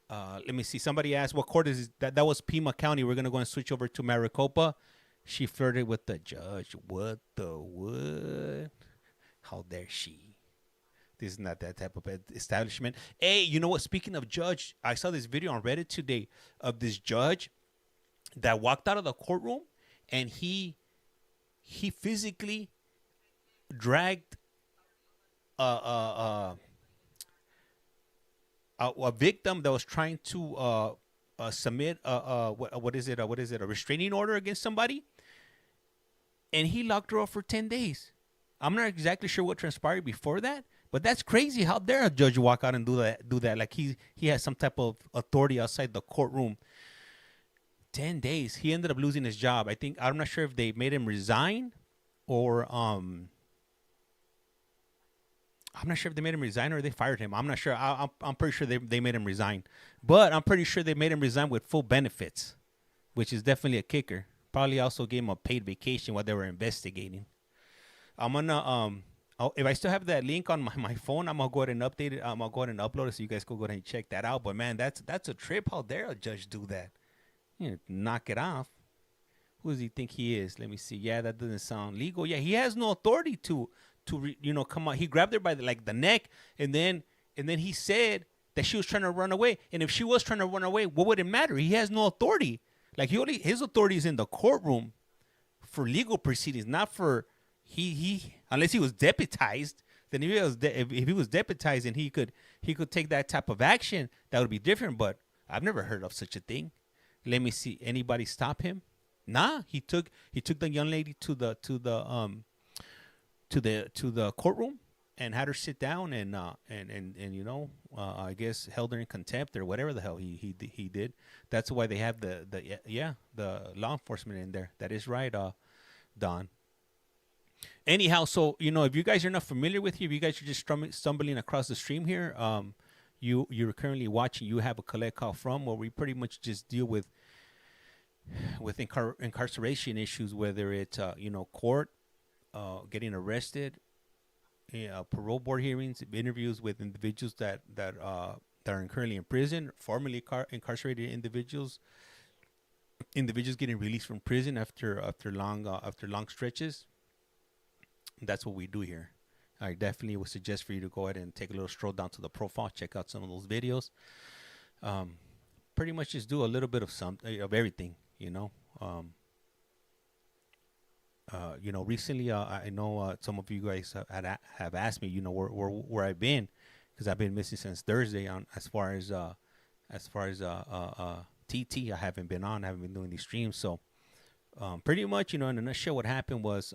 Let me see. Somebody asked what court is that? That was Pima County. We're gonna go and switch over to Maricopa. She flirted with the judge. What the what? How dare she? This is not that type of establishment. Hey, you know what? Speaking of judge, I saw this video on Reddit today of this judge that walked out of the courtroom, and he physically dragged a victim that was trying to submit what is it a restraining order against somebody, and he locked her up for 10 days. I'm not exactly sure what transpired before that, but that's crazy. How dare a judge walk out and do that like he has some type of authority outside the courtroom. 10 days. He ended up losing his job. I'm not sure if they made him resign or I'm not sure if they made him resign or they fired him. I'm not sure. I'm pretty sure they made him resign. But I'm pretty sure they made him resign with full benefits, which is definitely a kicker. Probably also gave him a paid vacation while they were investigating. I'm gonna if I still have that link on my phone, I'm gonna go ahead and update it. I'm gonna go ahead and upload it so you guys can go ahead and check that out. But man, that's a trip. How dare a judge do that? You know, knock it off. Who does he think he is? Let me see. Yeah, that doesn't sound legal. Yeah, he has no authority to come on. He grabbed her by the neck, and then he said that she was trying to run away. And if she was trying to run away, what would it matter? He has no authority. Like his authority is in the courtroom for legal proceedings, not for he unless he was deputized. Then if he was deputized and he could take that type of action, that would be different. But I've never heard of such a thing. Let me see. Anybody stop him? Nah. He took the young lady to the courtroom and had her sit down and I guess held her in contempt or whatever the hell he did. That's why they have the law enforcement in there. That is right, Don. Anyhow, so if you guys are not familiar with if you guys are just stumbling across the stream here, you're currently watching. You have a collect call from where we pretty much just deal with incarceration issues, whether it's court, getting arrested, parole board hearings, interviews with individuals that are currently in prison, formerly incarcerated individuals getting released from prison after long stretches. That's what we do here. I definitely would suggest for you to go ahead and take a little stroll down to the profile, check out some of those videos. Pretty much just do a little bit of everything, recently, I know some of you guys have asked me, where I've been, because I've been missing since Thursday. As far as TT, I haven't been doing these streams. So, pretty much, in a nutshell, what happened was,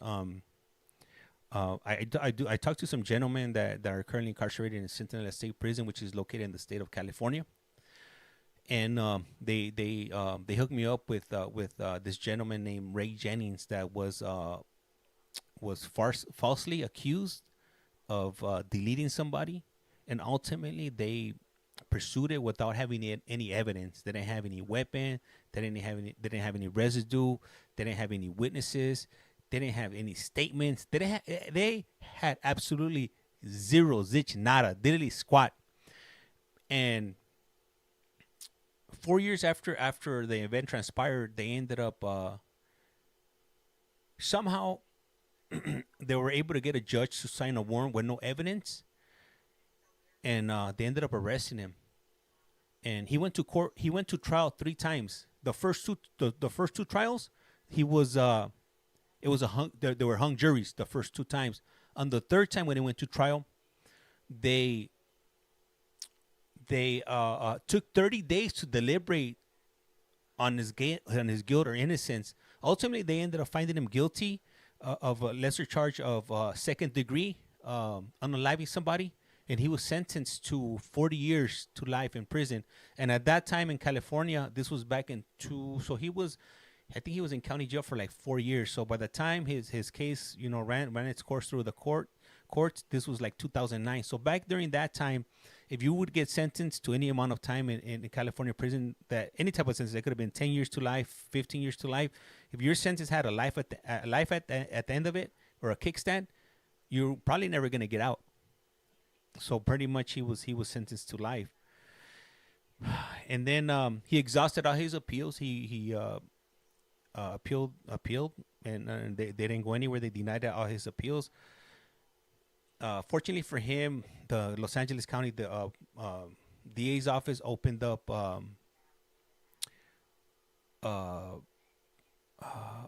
I talked to some gentlemen that are currently incarcerated in Sentinel State Prison, which is located in the state of California. And they hooked me up with this gentleman named Ray Jennings that was falsely accused of deleting somebody, and ultimately they pursued it without having any evidence. They didn't have any weapon. They didn't have any residue. They didn't have any witnesses. They didn't have any statements. They had absolutely zero, zitch, nada, diddly squat. And 4 years after the event transpired, they ended up somehow they were able to get a judge to sign a warrant with no evidence, and they ended up arresting him. And he went to court. He went to trial 3 times. The first two trials, he was they were hung juries the first 2 times. On the 3rd time when he went to trial, they took 30 days to deliberate on his guilt or innocence. Ultimately, they ended up finding him guilty of a lesser charge of 2nd degree unaliving somebody, and he was sentenced to 40 years to life in prison. And at that time in California, this was back in I think he was in county jail for like 4 years. So by the time his case, ran its course through the courts, this was like 2009. So back during that time, if you would get sentenced to any amount of time in California prison, that any type of sentence, that could have been 10 years to life, 15 years to life. If your sentence had a life at the end of it, or a kickstand, you're probably never going to get out. So pretty much he was sentenced to life. And then he exhausted all his appeals. He appealed, and they didn't go anywhere. They denied all his appeals. Fortunately for him, the Los Angeles County, the DA's office opened up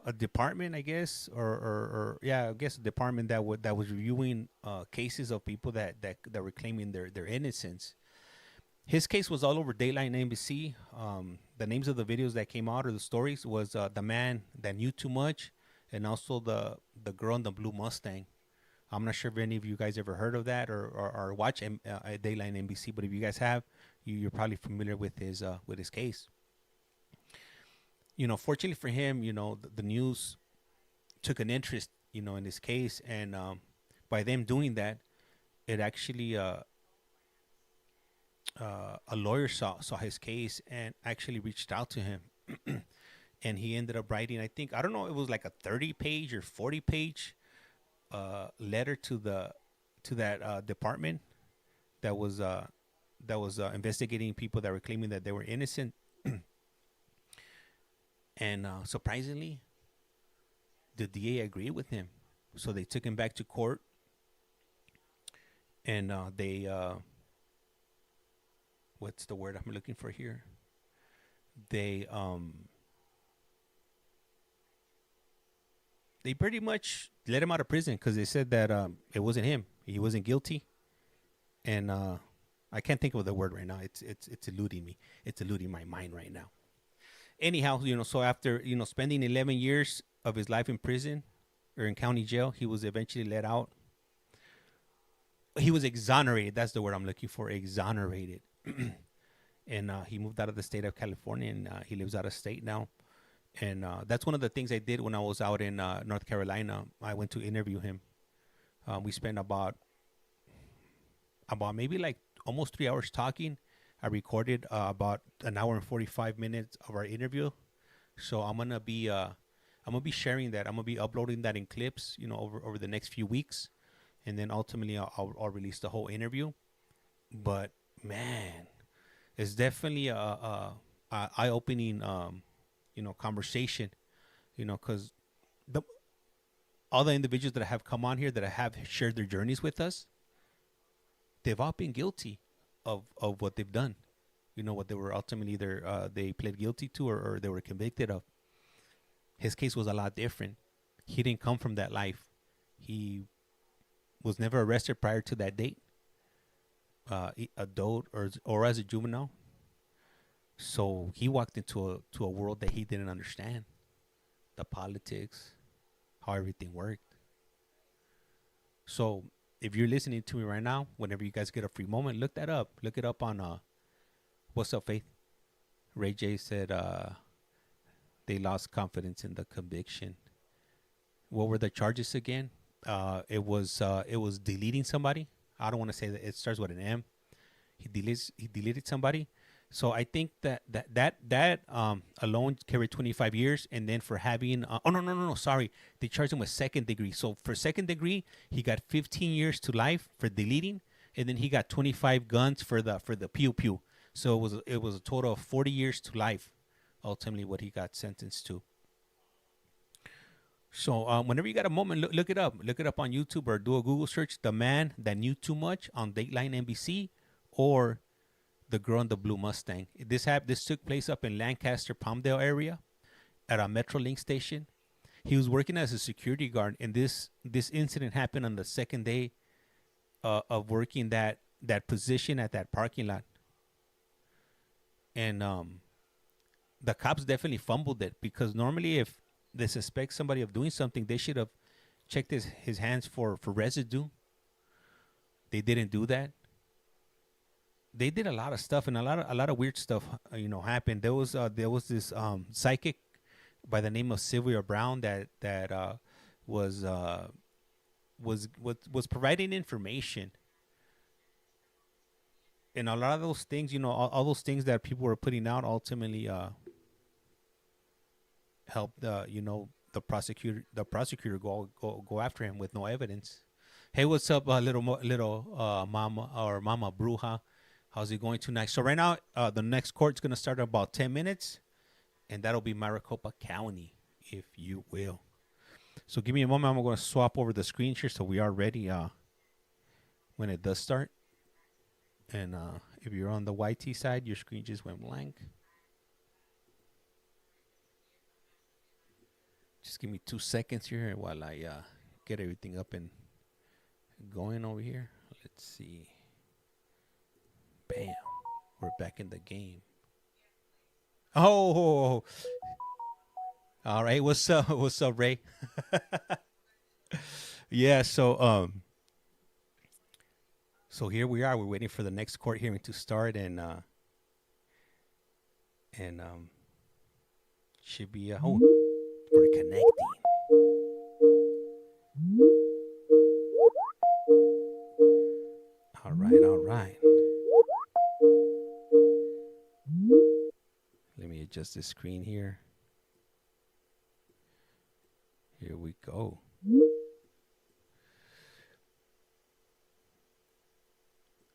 a department, I guess, or I guess a department that was reviewing cases of people that were claiming their innocence. His case was all over Dateline NBC. The names of the videos that came out or the stories was The Man That Knew Too Much, and also the Girl in the Blue Mustang. I'm not sure if any of you guys ever heard of that or watch Dateline NBC, but if you guys have, you're probably familiar with his case. Fortunately for him, the news took an interest, in his case, and by them doing that, it actually a lawyer saw his case and actually reached out to him, and he ended up writing, I don't know, it was like a 30-page or 40-page letter to that department that was investigating people that were claiming that they were innocent. And surprisingly, the DA agreed with him, so they took him back to court, and they what's the word I'm looking for here? They pretty much let him out of prison because they said that it wasn't him. He wasn't guilty, and I can't think of the word right now. It's eluding me. It's eluding my mind right now. Anyhow, so after spending 11 years of his life in prison or in county jail, he was eventually let out. He was exonerated. That's the word I'm looking for. Exonerated. And he moved out of the state of California, and he lives out of state now. And that's one of the things I did when I was out in North Carolina. I went to interview him. We spent about maybe like almost 3 hours talking. I recorded about an hour and 45 minutes of our interview. So I'm gonna be sharing that. I'm gonna be uploading that in clips, over the next few weeks, and then ultimately I'll release the whole interview. But man, it's definitely a eye-opening conversation, because all the individuals that have come on here that have shared their journeys with us, they've all been guilty of what they've done, what they were ultimately either they pled guilty to or they were convicted of. His case was a lot different. He didn't come from that life. He was never arrested prior to that date, adult or as a juvenile. So he walked into a world that he didn't understand, the politics, how everything worked. So if you're listening to me right now, whenever you guys get a free moment, look that up. Look it up on What's Up, Faith? Ray J said they lost confidence in the conviction. What were the charges again? It was deleting somebody. I don't want to say that it starts with an M. He deleted somebody. So I think that alone carried 25 years, and then for having no, sorry, they charged him with second degree. So for second degree, he got 15 years to life for deleting, and then he got 25 guns for the pew pew. So it was a total of 40 years to life, ultimately what he got sentenced to. So whenever you got a moment, look it up. Look it up on YouTube or do a Google search. The Man That Knew Too Much on Dateline NBC, or The Girl in the Blue Mustang. This took place up in Lancaster, Palmdale area at a Metrolink station. He was working as a security guard, and this incident happened on the second day of working that position at that parking lot. And the cops definitely fumbled it, because normally if they suspect somebody of doing something, they should have checked his hands for residue. They didn't do that. They did a lot of stuff, and a lot of weird stuff, happened. There was this psychic by the name of Sylvia Brown that was providing information, and a lot of those things, all those things that people were putting out, ultimately helped the prosecutor go after him with no evidence. Hey, what's up, little mama or Mama Bruja? How's it going tonight? So right now, the next court's going to start in about 10 minutes, and that'll be Maricopa County. if you will. So give me a moment. I'm going to swap over the screen here so we are ready when it does start. And if you're on the YT side, your screen just went blank. Just give me 2 seconds here while I get everything up and going over here. Let's see. Bam. We're back in the game. Oh. All right. What's up? What's up, Ray? Yeah, so here we are. We're waiting for the next court hearing to start, and should be we're connecting. All right. Let me adjust the screen here. Here we go.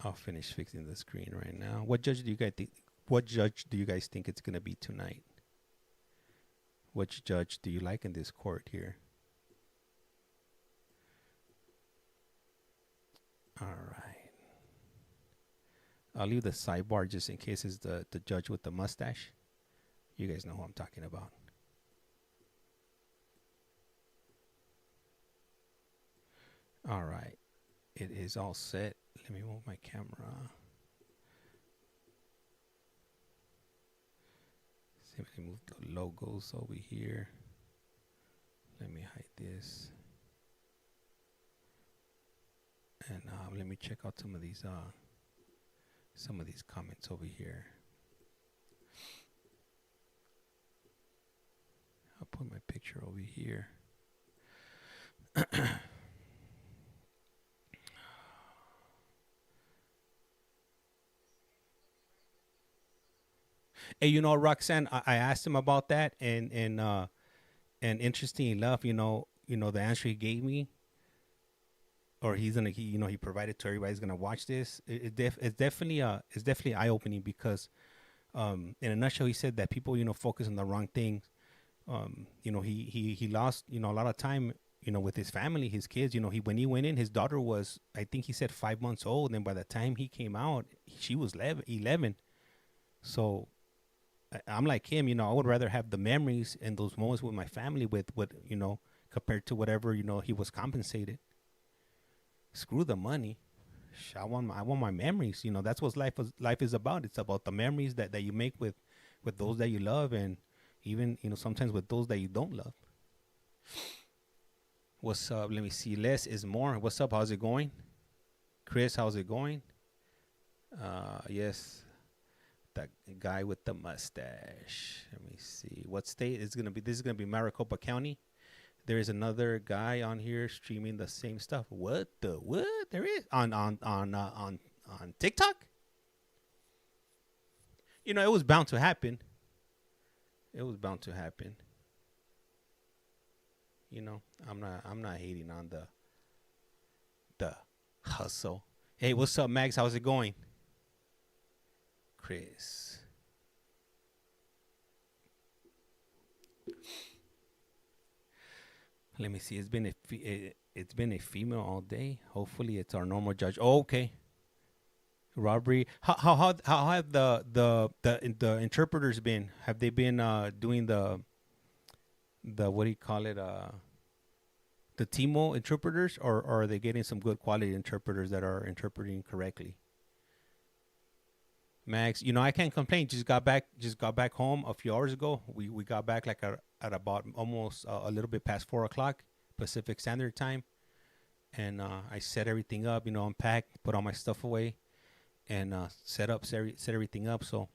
I'll finish fixing the screen right now. What judge do you guys think? What judge do you guys think it's gonna be tonight? Which judge do you like in this court here? All right. I'll leave the sidebar just in case it's the judge with the mustache. You guys know who I'm talking about. All right. It is all set. Let me move my camera. See if I can move the logos over here. Let me hide this. And let me check out some of these comments over here. I'll put my picture over here. Hey, you know, Roxanne, I asked him about that, and interesting enough, you know, the answer he gave me, or he provided to everybody who's gonna watch this. It's definitely eye opening because, in a nutshell, he said that people, focus on the wrong things. He lost, a lot of time, with his family, his kids. When he went in, his daughter was, I think he said 5 months old, and by the time he came out, she was 11. So I'm like him, I would rather have the memories and those moments with my family with what, compared to whatever, he was compensated. Screw the money. I want my memories. That's what life is about. It's about the memories that you make with those that you love, and even, sometimes with those that you don't love. What's up? Let me see. Less is more. What's up? How's it going? Chris, how's it going? Yes. That guy with the mustache. Let me see. What state is going to be? This is going to be Maricopa County. There is another guy on here streaming the same stuff. What? There is on TikTok? It was bound to happen. I'm not hating on the hustle. Hey, what's up, Max? How's it going? Chris. Let me see. It's been a female all day. Hopefully, it's our normal judge. Oh, okay. Robbery. How have the interpreters been? Have they been doing the what do you call it? The TMO interpreters, or are they getting some good quality interpreters that are interpreting correctly? Max, I can't complain. Just got back home a few hours ago. We got back like at about almost a little bit past 4:00 Pacific Standard Time, and I set everything up. Unpacked, put all my stuff away, and set everything up. So,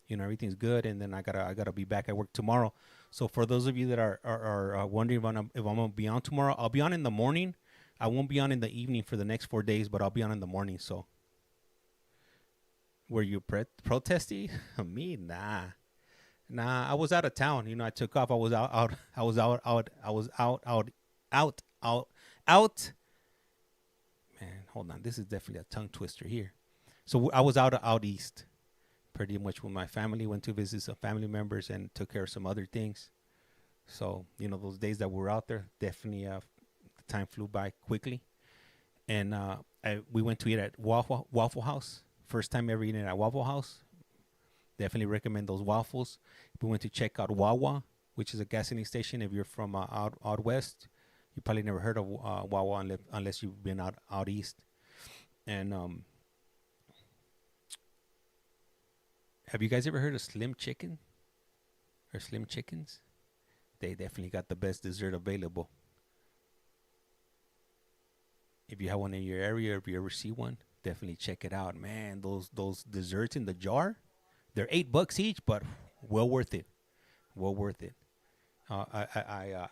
everything's good. And then I gotta be back at work tomorrow. So for those of you that are wondering if I'm gonna be on tomorrow, I'll be on in the morning. I won't be on in the evening for the next 4 days, but I'll be on in the morning. So. Were you protesting? Me? Nah. I was out of town. I took off. I was out. Man, hold on. This is definitely a tongue twister here. So I was out east, pretty much with my family. Went to visit some family members and took care of some other things. So, you know, those days that we were out there, definitely the time flew by quickly. And we went to eat at Waffle House. First time ever eating at Waffle House. Definitely recommend those waffles. We went to check out Wawa, which is a gasoline station. If you're from out west, you probably never heard of Wawa unless you've been out east. And have you guys ever heard of Slim Chicken or Slim Chickens? They definitely got the best dessert available. If you have one in your area, or if you ever see one, definitely check it out. Man, those desserts in the jar, they're $8 each, but well worth it. Well worth it. I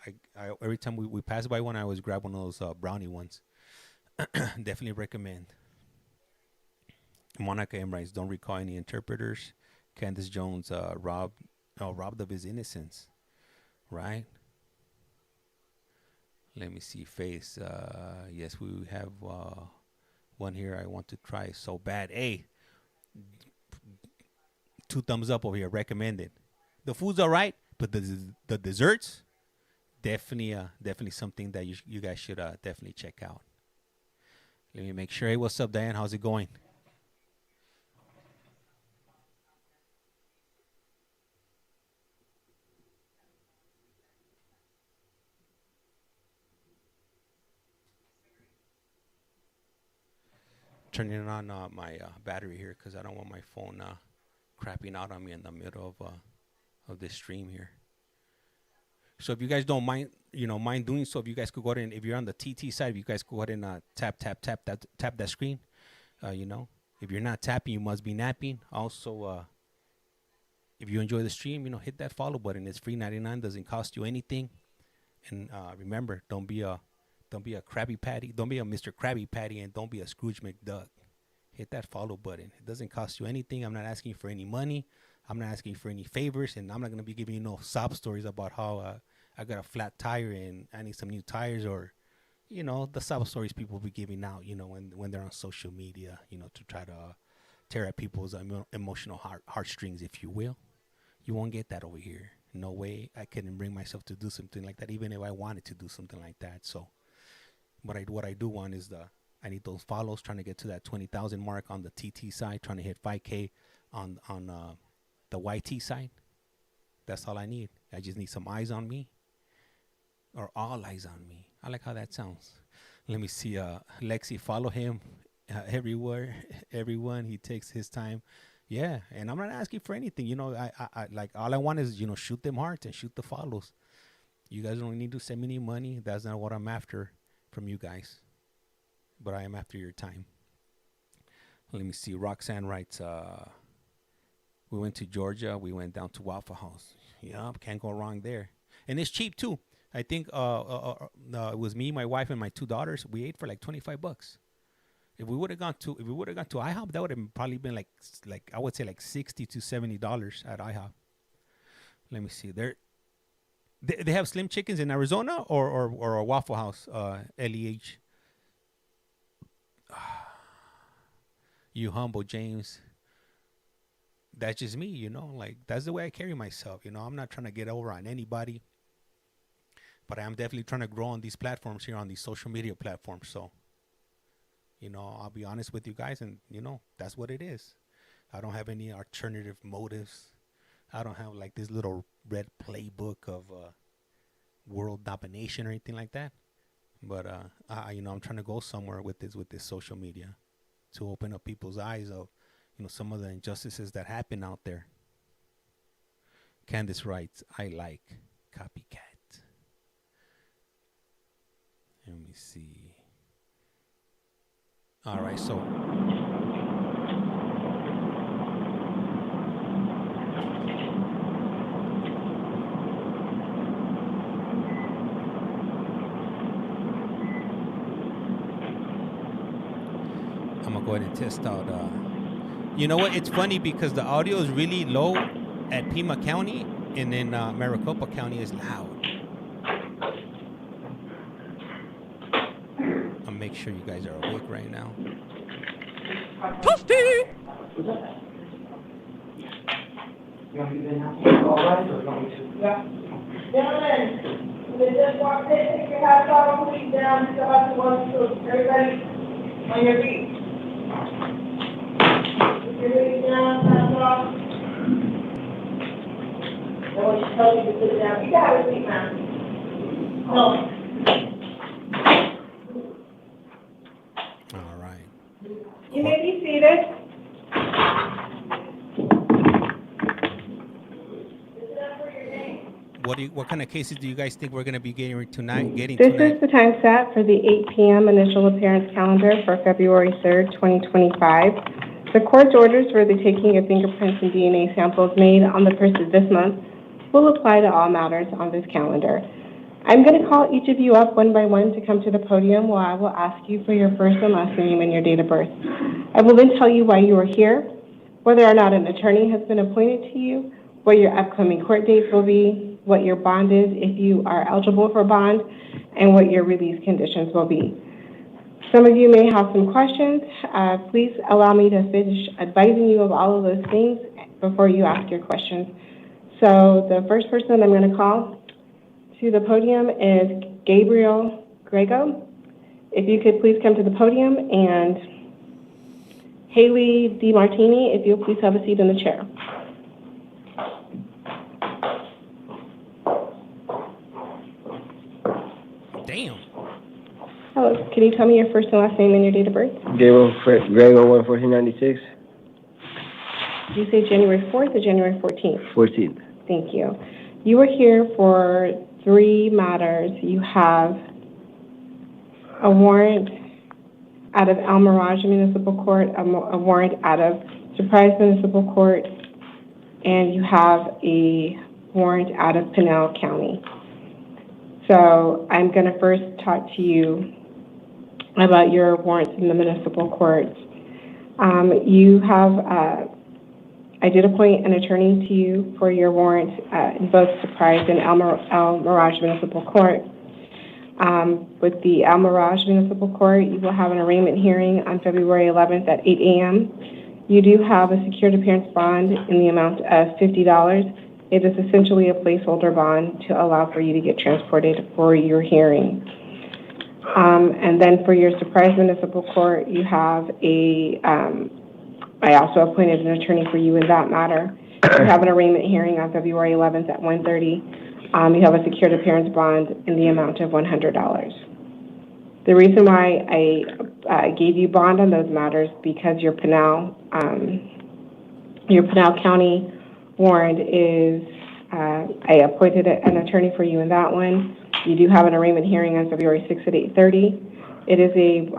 every time we pass by one, I always grab one of those brownie ones. Definitely recommend. Monica M writes, don't recall any interpreters. Candace Jones robbed of his innocence. Right? Let me see. Face. Yes, we have one here I want to try so bad. Hey, 2 thumbs up over here. Recommended. The food's all right, but the desserts, definitely something that you guys should definitely check out. Let me make sure. Hey, what's up, Diane? How's it going? Turning on my battery here because I don't want my phone crapping out on me in the middle of this stream here. So if you guys don't mind doing so, if you guys could go ahead and, if you're on the TT side, if you guys could go ahead and tap that screen. If you're not tapping, you must be napping. Also, if you enjoy the stream, hit that follow button. It's free 99, doesn't cost you anything. And remember, don't be a Krabby Patty. Don't be a Mr. Krabby Patty, and don't be a Scrooge McDuck. Hit that follow button. It doesn't cost you anything. I'm not asking for any money. I'm not asking for any favors, and I'm not going to be giving you no sob stories about how I got a flat tire and I need some new tires, or, the sob stories people be giving out, when they're on social media, to try to tear at people's emotional heartstrings, if you will. You won't get that over here. No way I couldn't bring myself to do something like that, even if I wanted to do something like that. So what I do want is I need those follows, trying to get to that 20,000 mark on the TT side, trying to hit 5K on the YT side. That's all I need. I just need some eyes on me, or all eyes on me. I like how that sounds. Let me see. Lexi, follow him everywhere. Everyone, he takes his time. Yeah, and I'm not asking for anything. I like, all I want is shoot them hearts and shoot the follows. You guys don't need to send me any money. That's not what I'm after from you guys, but I am after your time. Let me see. Roxanne writes, we went to Georgia. We went down to Waffle House. Yup, can't go wrong there. And it's cheap too. I think it was me, my wife, and my 2 daughters. We ate for like $25. If we would have gone to IHOP, that would have probably been like I would say like $60 to $70 at IHOP. Let me see. They have Slim Chickens in Arizona or a Waffle House, LEH. You humble, James. That's just me, like that's the way I carry myself. I'm not trying to get over on anybody, but I am definitely trying to grow on these platforms here, on these social media platforms. So, I'll be honest with you guys, and that's what it is. I don't have any alternative motives. I don't have like this little red playbook of world domination or anything like that. But I'm trying to go somewhere with this social media, to open up people's eyes of some of the injustices that happen out there. Candace writes, I like copycat. Let me see. All right, so I'm gonna go ahead and test out. You know what? It's funny because the audio is really low at Pima County, and then Maricopa County is loud. I'll make sure you guys are awake right now. Toasty!
You want me to now? All right, or you want me to?
Yeah. Gentlemen, they just walk in, take your hats off, push it down, step out to one, so everybody on your feet. Put your feet down, hats off. I want you to tell you to sit down. You got a seat, man. No.
All right.
You may be seated.
What kind of cases do you guys think we're going to be getting tonight?
This is the time set for the 8 p.m. initial appearance calendar for February 3rd, 2025. The court's orders for the taking of fingerprints and DNA samples made on the person this month will apply to all matters on this calendar. I'm going to call each of you up one by one to come to the podium where I will ask you for your first and last name and your date of birth. I will then tell you why you are here, whether or not an attorney has been appointed to you, what your upcoming court dates will be, what your bond is if you are eligible for bond, and what your release conditions will be. Some of you may have some questions. Please allow me to finish advising you of all of those things before you ask your questions. So the first person I'm going to call to the podium is Gabriel Grego. If you could please come to the podium, and Haley DiMartini, if you'll please have a seat in the chair.
Damn.
Hello, can you tell me your first and last name and your date of birth?
Gabriel Grego, 1-1496.
Did you say January 4th or January 14th?
14th.
Thank you. You were here for 3 matters. You have a warrant out of El Mirage Municipal Court, a warrant out of Surprise Municipal Court, and you have a warrant out of Pinal County. So I'm going to first talk to you about your warrants in the municipal courts. You have, I did appoint an attorney to you for your warrant in both Surprise and El Mirage Municipal Court. With the El Mirage Municipal Court, you will have an arraignment hearing on February 11th at 8 a.m. You do have a secured appearance bond in the amount of $50. It is essentially a placeholder bond to allow for you to get transported for your hearing. And then for your Surprise Municipal Court, you have I also appointed an attorney for you in that matter. You have an arraignment hearing on February 11th at 1:30. You have a secured appearance bond in the amount of $100. The reason why I gave you bond on those matters because your Pinal County warrant is, I appointed an attorney for you in that one. You do have an arraignment hearing on February 6th at 8:30. It is a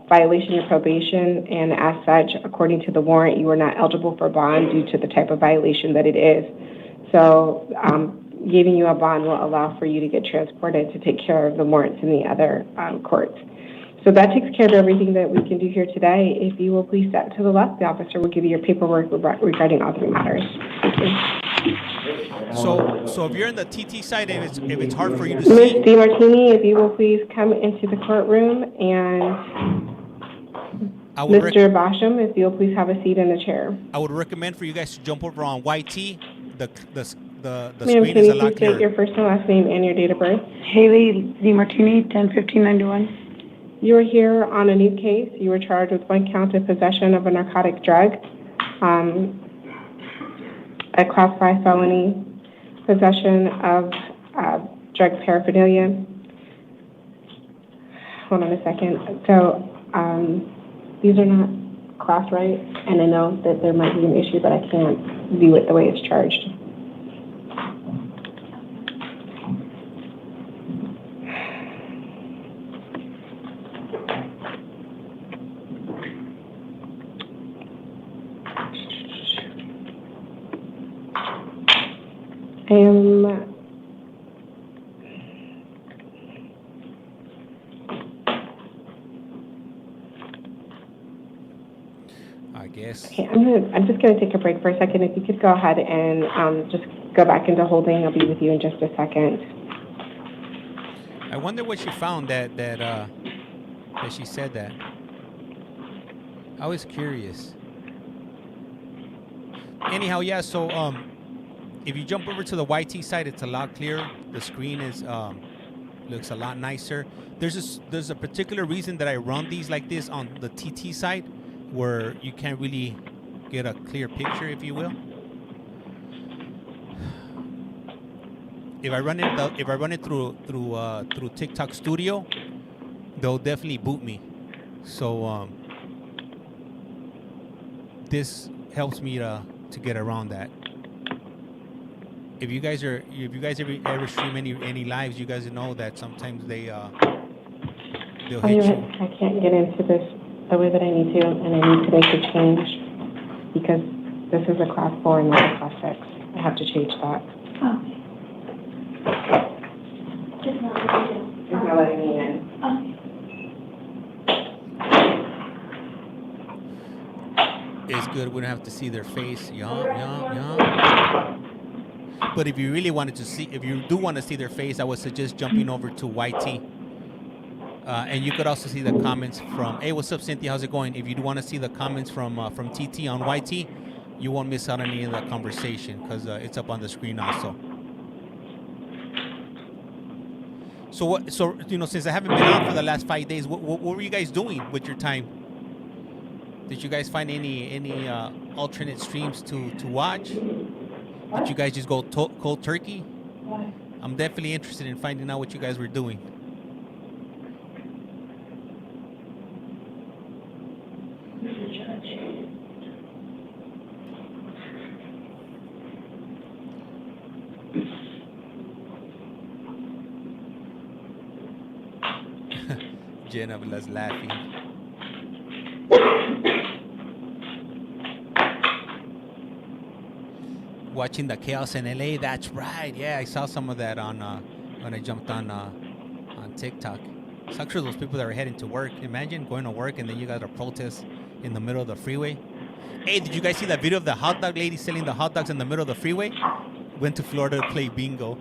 violation of probation, and as such, according to the warrant, you are not eligible for bond due to the type of violation that it is. So giving you a bond will allow for you to get transported to take care of the warrants in the other courts. So that takes care of everything that we can do here today. If you will please step to the left, the officer will give you your paperwork regarding all 3 matters. Thank you.
So if you're in the TT side, if it's hard for you to see.
Ms. DiMartini, if you will please come into the courtroom, and Mr. Basham, if you'll please have a seat in the chair.
I would recommend for you guys to jump over on YT. The
Ma'am,
screen
can
is
you
a lot
please state
clearer.
your first and last name and your date of birth?
Haley DiMartini, 10-15-91.
You are here on a new case. You were charged with 1 count of possession of a narcotic drug, a class 5 felony, possession of drug paraphernalia. Hold on a second. So these are not class right, and I know that there might be an issue, but I can't view it the way it's charged.
I guess.
Okay, I'm just going to take a break for a second. If you could go ahead and just go back into holding, I'll be with you in just a second.
I wonder what she found that she said that. I was curious. Anyhow, yeah. So if you jump over to the YT side, it's a lot clearer. The screen is looks a lot nicer. There's a particular reason that I run these like this on the TT side, where you can't really get a clear picture, if you will. If I run it through TikTok Studio, they'll definitely boot me. So this helps me to get around that. If you guys ever stream any lives, you guys know that sometimes they'll hit you.
I can't get into this the way that I need to, and I need to make a change because this is a class 4 and not a class 6. I have to change that.
Oh.
It's not letting me in.
It's good. We don't have to see their face. Yum. But if you really wanted to see, if you do want to see their face, I would suggest jumping over to YT. And you could also see the comments from, hey, what's up, Cynthia? How's it going? If you do want to see the comments from TT on YT, you won't miss out on any of that conversation because it's up on the screen also. So since I haven't been on for the last 5 days, what were you guys doing with your time? Did you guys find any alternate streams to watch? Did you guys just go cold turkey? I'm definitely interested in finding out what you guys were doing. Jenna was laughing. Watching the chaos in LA. That's right. Yeah, I saw some of that on when I jumped on TikTok. Sucks for those people that are heading to work. Imagine going to work and then you got a protest in the middle of the freeway. Hey, did you guys see that video of the hot dog lady selling the hot dogs in the middle of the freeway? Went to Florida to play bingo.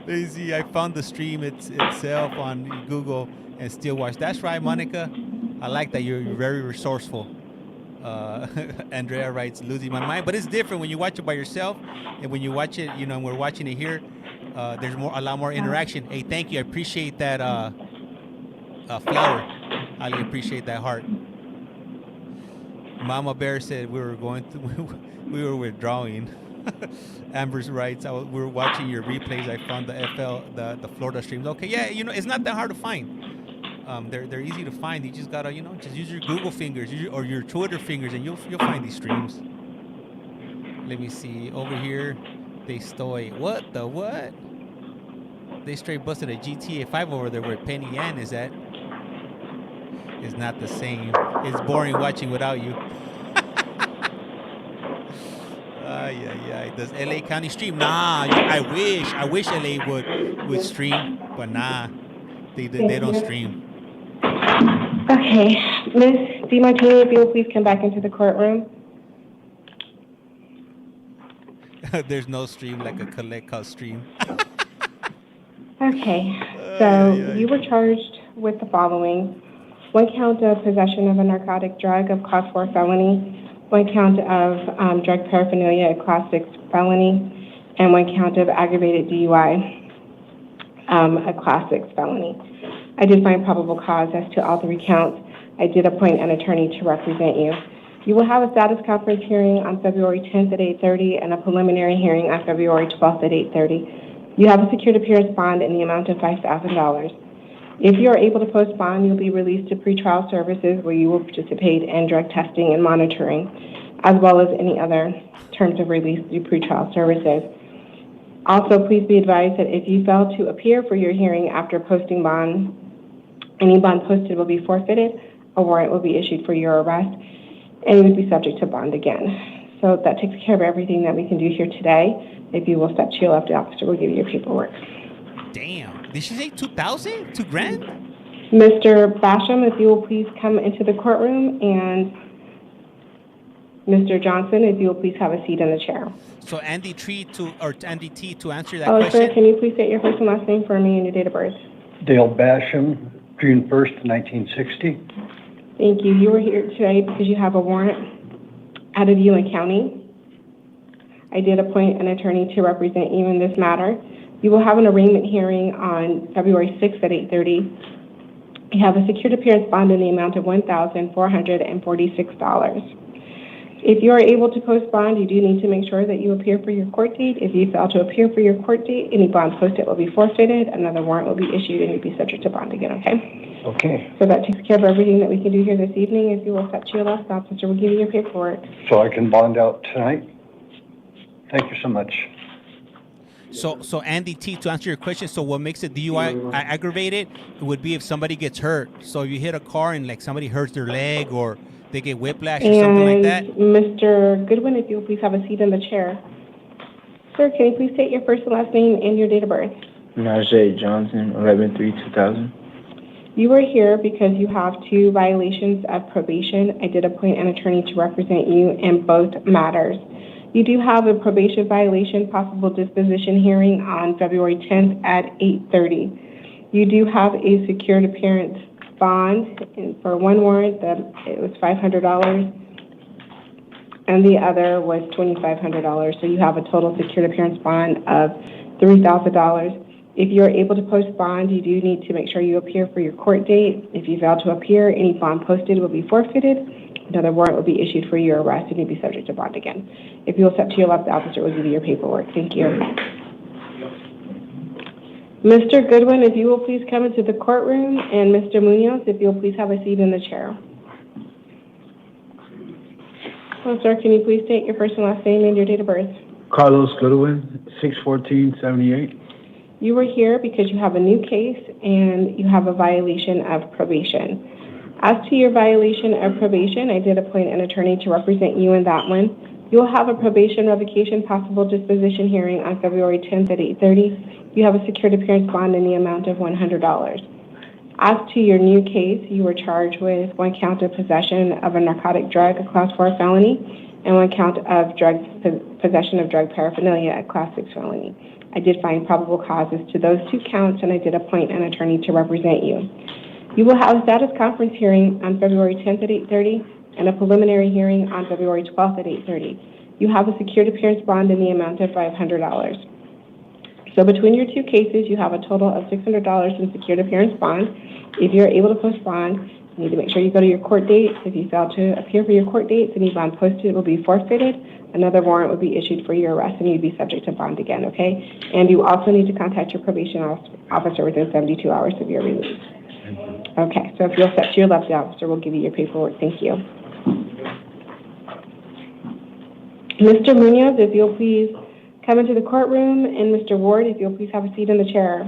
Let me see. I found the stream itself on Google and still watch. That's right, Monica. I like that you're very resourceful. Andrea writes, losing my mind, but it's different when you watch it by yourself and when you watch it, and we're watching it here. There's a lot more interaction. Hey, thank you. I appreciate that flower. I really appreciate that heart. Mama Bear said we were withdrawing. Amber's writes, we were watching your replays. I found the Florida streams. Okay, yeah, it's not that hard to find. They're easy to find. You just gotta, just use your Google fingers or your Twitter fingers, and you'll find these streams. Let me see over here. They stole what? They straight busted a GTA 5 over there where Penny Ann is at. It's not the same. It's boring watching without you. Yeah. Does LA County stream? Nah. I wish LA would stream, but nah. They don't stream.
Okay, Ms. DiMartini, if you will please come back into the courtroom.
There's no stream like a CollectCall stream.
Okay, so you were charged with the following: 1 count of possession of a narcotic drug of class 4 felony, 1 count of drug paraphernalia, a class 6 felony, and 1 count of aggravated DUI, a class 6 felony. I did find probable cause as to all 3 counts. I did appoint an attorney to represent you. You will have a status conference hearing on February 10th at 8:30 and a preliminary hearing on February 12th at 8:30. You have a secured appearance bond in the amount of $5,000. If you are able to post bond, you'll be released to pretrial services where you will participate in drug testing and monitoring, as well as any other terms of release through pretrial services. Also, please be advised that if you fail to appear for your hearing after posting bond, any bond posted will be forfeited, a warrant will be issued for your arrest, and you would be subject to bond again. So that takes care of everything that we can do here today. If you will step to your left, the officer will give you your paperwork.
Damn. Did she say 2,000? 2 grand?
Mr. Basham, if you will please come into the courtroom, and Mr. Johnson, if you will please have a seat in the chair.
So Andy T to answer that
question.
question.
Sir, can you please state your first and last name for me and your date of birth?
Dale Basham, June 1st, 1960.
Thank you. You were here today because you have a warrant out of Ewing County. I did appoint an attorney to represent you in this matter. You will have an arraignment hearing on February 6th at 8:30. You have a secured appearance bond in the amount of $1,446. If you are able to post bond, you do need to make sure that you appear for your court date. If you fail to appear for your court date, any bond posted will be forfeited, another warrant will be issued, and you'll be subject to bond again, okay?
Okay,
So that takes care of everything that we can do here this evening. If you will step to your left, officer will give you your paperwork.
so I can bond out tonight? Thank you so much.
So Andy T, to answer your question, so what makes it DUI aggravated? It would be if somebody gets hurt. So if you hit a car and like somebody hurts their leg or they get whiplash or something like that.
Mr. Goodwin, if you'll please have a seat in the chair. Sir, can you please state your first and last name and your date of birth?
Najee Johnson, 11/3/2000.
You are here because you have 2 violations of probation. I did appoint an attorney to represent you in both matters. You do have a probation violation possible disposition hearing on February 10th at 8:30. You do have a secured appearance bond for one warrant that it was $500 and the other was $2,500. So you have a total secured appearance bond of $3,000. If you're able to post bond, you do need to make sure you appear for your court date. If you fail to appear, any bond posted will be forfeited. Another warrant will be issued for your arrest and you'll be subject to bond again. If you'll step to your left, the officer will give you your paperwork. Thank you. Mr. Goodwin, if you will please come into the courtroom, and Mr. Munoz, if you'll please have a seat in the chair. Well, sir, can you please state your first and last name and your date of birth?
Carlos Goodwin, 6/14/78.
You were here because you have a new case and you have a violation of probation. As to your violation of probation, I did appoint an attorney to represent you in that one. You'll have a probation revocation possible disposition hearing on February 10th at 8:30. You have a secured appearance bond in the amount of $100. As to your new case, you were charged with 1 count of possession of a narcotic drug, a Class 4 felony, and 1 count of possession of drug paraphernalia, a Class 6 felony. I did find probable causes to those 2 counts, and I did appoint an attorney to represent you. You will have a status conference hearing on February 10th at 8:30 and a preliminary hearing on February 12th at 8:30. You have a secured appearance bond in the amount of $500. So between your 2 cases, you have a total of $600 in secured appearance bond. If you're able to post bond, you need to make sure you go to your court date. If you fail to appear for your court dates, any bond posted will be forfeited. Another warrant will be issued for your arrest, and you'd be subject to bond again, okay? And you also need to contact your probation officer within 72 hours of your release. Okay, so if you'll step to your left, the officer will give you your paperwork. Thank you. Mr. Munoz, if you'll please come into the courtroom, and Mr. Ward, if you'll please have a seat in the chair.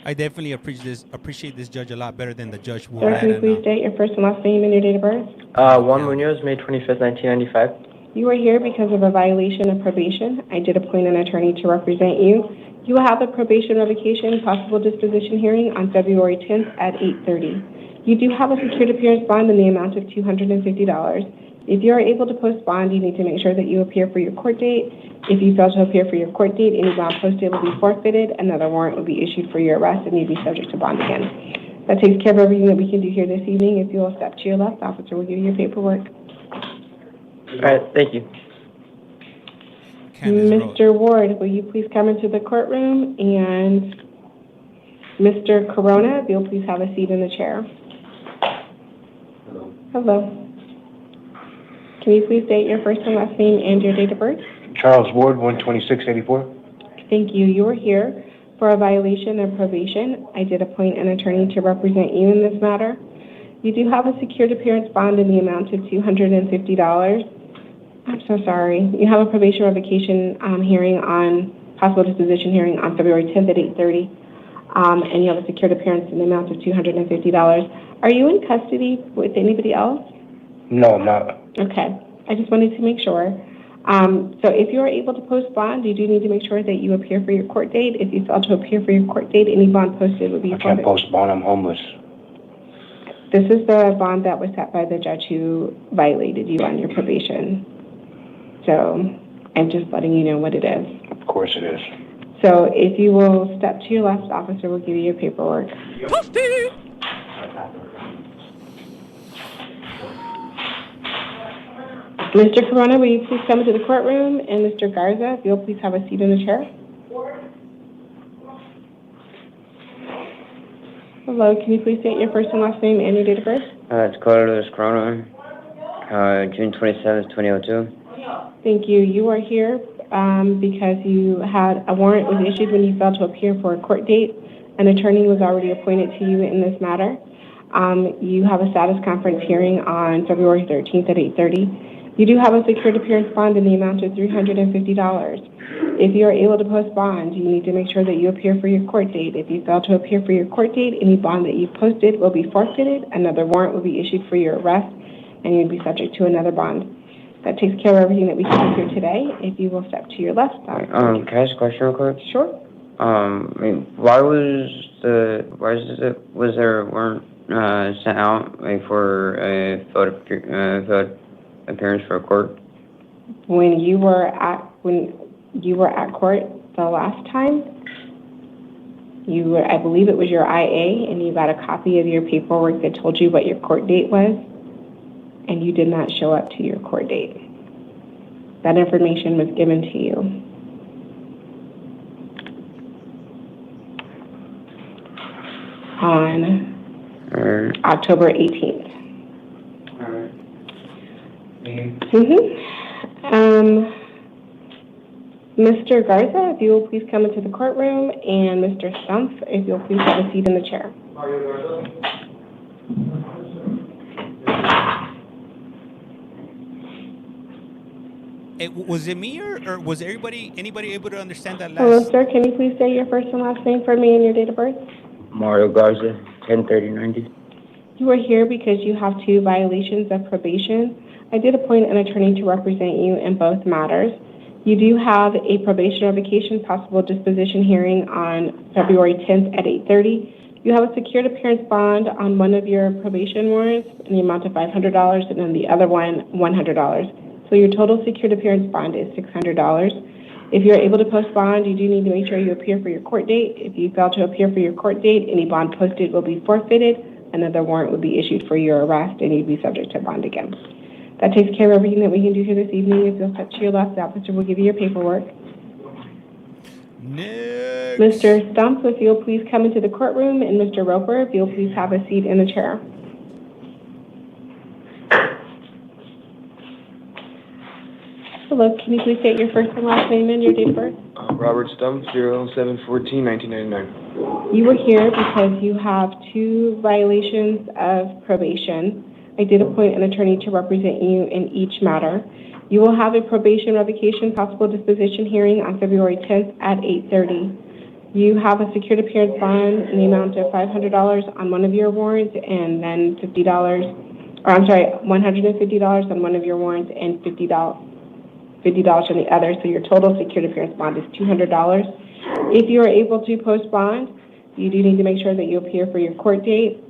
I definitely appreciate this judge a lot better than the judge who
Sir,
had
can you please state your first and last name and your date of birth?
Juan Munoz, May 25th, 1995.
You are here because of a violation of probation. I did appoint an attorney to represent you. You will have a probation revocation possible disposition hearing on February 10th at 8:30. You do have a secured appearance bond in the amount of $250. If you are able to post bond, you need to make sure that you appear for your court date. If you fail to appear for your court date, any bond posted will be forfeited. Another warrant will be issued for your arrest, and you'll be subject to bond again. That takes care of everything that we can do here this evening. If you will step to your left, the officer will give you your paperwork.
All right, thank you.
Mr. Ward, will you please come into the courtroom? And Mr. Corona, if you'll please have a seat in the chair. Hello. Can you please state your first and last name and your date of birth?
Charles Ward, 12684.
Thank you. You are here for a violation of probation. I did appoint an attorney to represent you in this matter. You do have a secured appearance bond in the amount of $250. I'm so sorry. You have a probation revocation hearing on possible disposition hearing on February 10th at 8:30, and you have a secured appearance in the amount of $250. Are you in custody with anybody else?
No, I'm not.
Okay. I just wanted to make sure. So if you are able to post bond, you do need to make sure that you appear for your court date. If you fail to appear for your court date, any bond posted would be
I can't post bond, I'm homeless.
This is the bond that was set by the judge who violated you on your probation. So I'm just letting you know what it is.
Of course it is.
So if you will step to your left, the officer will give you your paperwork. Mr. Corona, will you please come into the courtroom? And Mr. Garza, if you'll please have a seat in the chair. Hello, can you please state your first and last name and your date of birth?
It's Carlos Corona, June 27th, 2002.
Thank you. You are here because you had a warrant was issued when you failed to appear for a court date. An attorney was already appointed to you in this matter. You have a status conference hearing on February 13th at 8:30. You do have a secured appearance bond in the amount of $350. If you are able to post bond, you need to make sure that you appear for your court date. If you fail to appear for your court date, any bond that you've posted will be forfeited, another warrant will be issued for your arrest, and you'd be subject to another bond. That takes care of everything that we have here today. If you will step to your left.
Can I ask a question real quick?
Sure.
Was there a warrant sent out for a failed appearance for a court?
When you were at court the last time, I believe it was your IA, and you got a copy of your paperwork that told you what your court date was, and you did not show up to your court date. That information was given to you. On October 18th. Mr. Garza, if you will please come into the courtroom, and Mr. Stumpf, if you'll please have a seat in the chair.
Was it me or was anybody able to understand that last?
Hello, sir. Can you please say your first and last name for me and your date of birth?
Mario Garza, 10/30/90.
You are here because you have 2 violations of probation. I did appoint an attorney to represent you in both matters. You do have a probation revocation possible disposition hearing on February 10th at 8:30. You have a secured appearance bond on one of your probation warrants in the amount of $500, and then the other one $100. So your total secured appearance bond is $600. If you're able to post bond, you do need to make sure you appear for your court date. If you fail to appear for your court date, any bond posted will be forfeited. Another warrant will be issued for your arrest, and you'd be subject to bond again. That takes care of everything that we can do here this evening. If you'll step to your left, the officer will give you your paperwork.
Next.
Mr. Stump, if you'll please come into the courtroom, and Mr. Roper, if you'll please have a seat in the chair. Hello, can you please state your first and last name and your date of birth?
Robert Stump, 07/14/1999.
You were here because you have 2 violations of probation. I did appoint an attorney to represent you in each matter. You will have a probation revocation possible disposition hearing on February 10th at 8:30. You have a secured appearance bond in the amount of $500 on one of your warrants, and then $150 on one of your warrants, and $50 on the other. So your total secured appearance bond is $200. If you are able to post bond, you do need to make sure that you appear for your court date.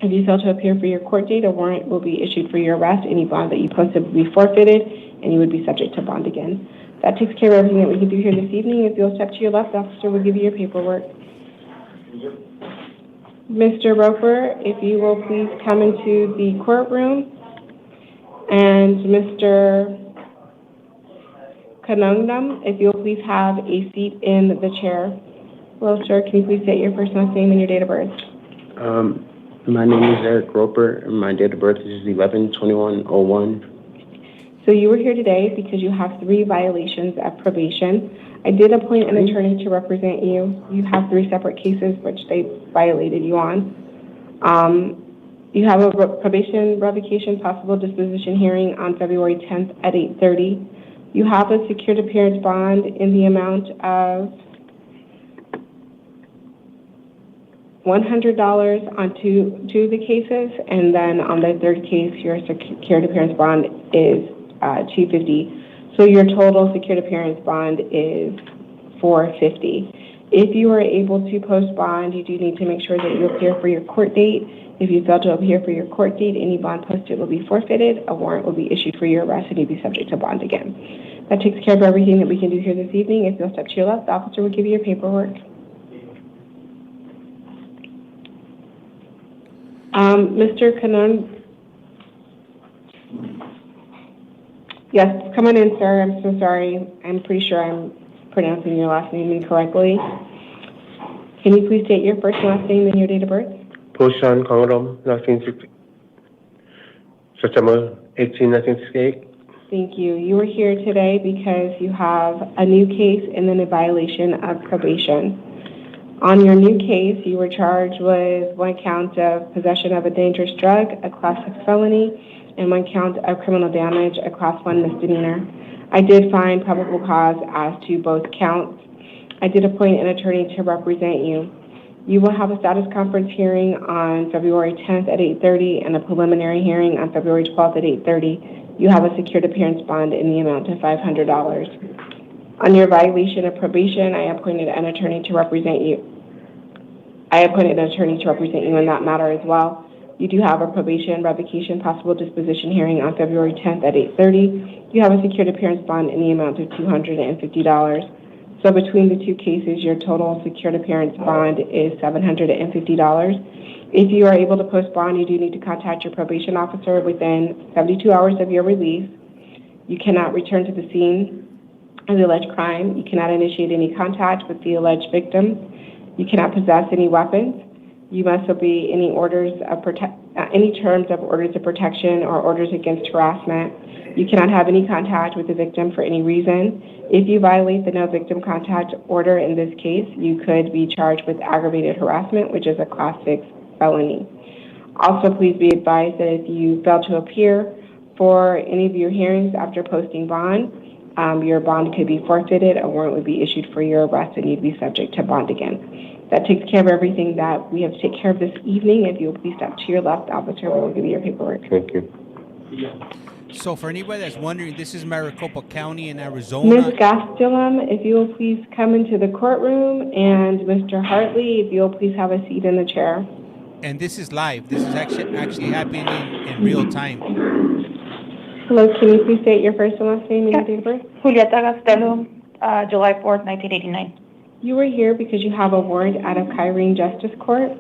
If you fail to appear for your court date, a warrant will be issued for your arrest. Any bond that you posted will be forfeited, and you would be subject to bond again. That takes care of everything that we can do here this evening. If you'll step to your left, the officer will give you your paperwork. Mr. Roper, if you will please come into the courtroom, and Mr. Kanungnam, if you'll please have a seat in the chair. Hello, sir. Can you please state your first and last name and your date of birth?
My name is Eric Roper, and my date of birth is 11/21/01.
So you were here today because you have 3 violations of probation. I did appoint an attorney to represent you. You have 3 separate cases which they violated you on. You have a probation revocation possible disposition hearing on February 10th at 8:30. You have a secured appearance bond in the amount of $100 on two of the cases, and then on the 3rd case, your secured appearance bond is $250. So your total secured appearance bond is $450. If you are able to post bond, you do need to make sure that you appear for your court date. If you fail to appear for your court date, any bond posted will be forfeited. A warrant will be issued for your arrest, and you'll be subject to bond again. That takes care of everything that we can do here this evening. If you'll step to your left, the officer will give you your paperwork. Mr. Kanon, Yes, come on in, sir. I'm so sorry. I'm pretty sure I'm pronouncing your last name incorrectly. Can you please state your first and last name and your date of birth?
Poshan Kongrom, 1960. September 18, 1968.
Thank you. You are here today because you have a new case and then a violation of probation. On your new case, you were charged with 1 count of possession of a dangerous drug, a Class 6 felony, and 1 count of criminal damage, a Class 1 misdemeanor. I did find probable cause as to both counts. I did appoint an attorney to represent you. You will have a status conference hearing on February 10th at 8:30 and a preliminary hearing on February 12th at 8:30. You have a secured appearance bond in the amount of $500. On your violation of probation, I appointed an attorney to represent you. In that matter as well. You do have a probation revocation possible disposition hearing on February 10th at 8:30. You have a secured appearance bond in the amount of $250. So between the two cases, your total secured appearance bond is $750. If you are able to post bond, you do need to contact your probation officer within 72 hours of your release. You cannot return to the scene of the alleged crime. You cannot initiate any contact with the alleged victim. You cannot possess any weapons. You must obey any any terms of orders of protection or orders against harassment. You cannot have any contact with the victim for any reason. If you violate the no victim contact order in this case, you could be charged with aggravated harassment, which is a Class 6 felony. Also, please be advised that if you fail to appear for any of your hearings after posting bond, your bond could be forfeited, a warrant would be issued for your arrest, and you'd be subject to bond again. That takes care of everything that we have to take care of this evening. If you'll please step to your left, officer, we'll give you your paperwork.
Thank you.
So for anybody that's wondering, this is Maricopa County in Arizona.
Ms. Gastelum, if you will please come into the courtroom, and Mr. Hartley, if you'll please have a seat in the chair.
And this is live. This is actually happening in real time.
Hello, can you please state your first and last name and your date of birth?
Julieta Gastelum, July 4th, 1989.
You are here because you have a warrant out of Kyrene Justice Court.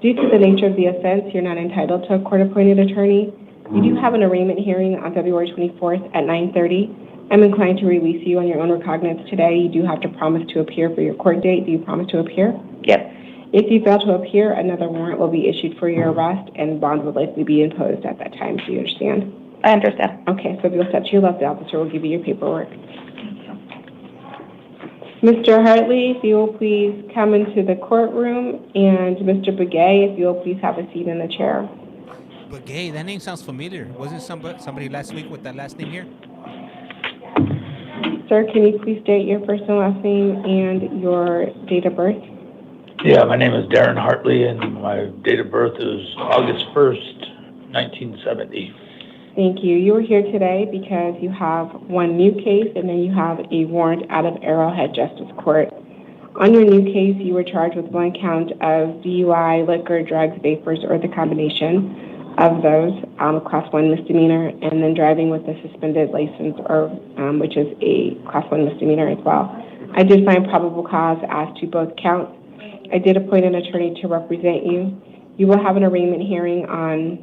Due to the nature of the offense, you're not entitled to a court-appointed attorney. You do have an arraignment hearing on February 24th at 9:30. I'm inclined to release you on your own recognizance today. You do have to promise to appear for your court date. Do you promise to appear?
Yes.
If you fail to appear, another warrant will be issued for your arrest, and bond will likely be imposed at that time. Do you understand?
I understand.
Okay, so if you'll step to your left, the officer will give you your paperwork. Mr. Hartley, if you will please come into the courtroom, and Mr. Begay, if you will please have a seat in the chair.
Begay, that name sounds familiar. Wasn't somebody last week with that last name here?
Sir, can you please state your first and last name and your date of birth?
Yeah, my name is Darren Hartley, and my date of birth is August 1st, 1970.
Thank you. You are here today because you have one new case and then you have a warrant out of Arrowhead Justice Court. On your new case, you were charged with 1 count of DUI, liquor, drugs, vapors, or the combination of those, Class 1 misdemeanor, and then driving with a suspended license, or which is a Class 1 misdemeanor as well. I did find probable cause as to both counts. I did appoint an attorney to represent you. You will have an arraignment hearing on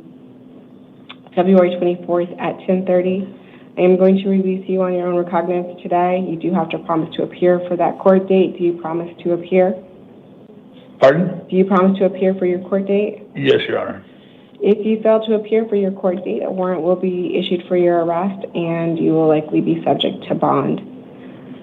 February 24th at 10:30. I am going to release you on your own recognizance today. You do have to promise to appear for that court date. Do you promise to appear?
Pardon?
Do you promise to appear for your court date?
Yes, Your Honor.
If you fail to appear for your court date, a warrant will be issued for your arrest, and you will likely be subject to bond.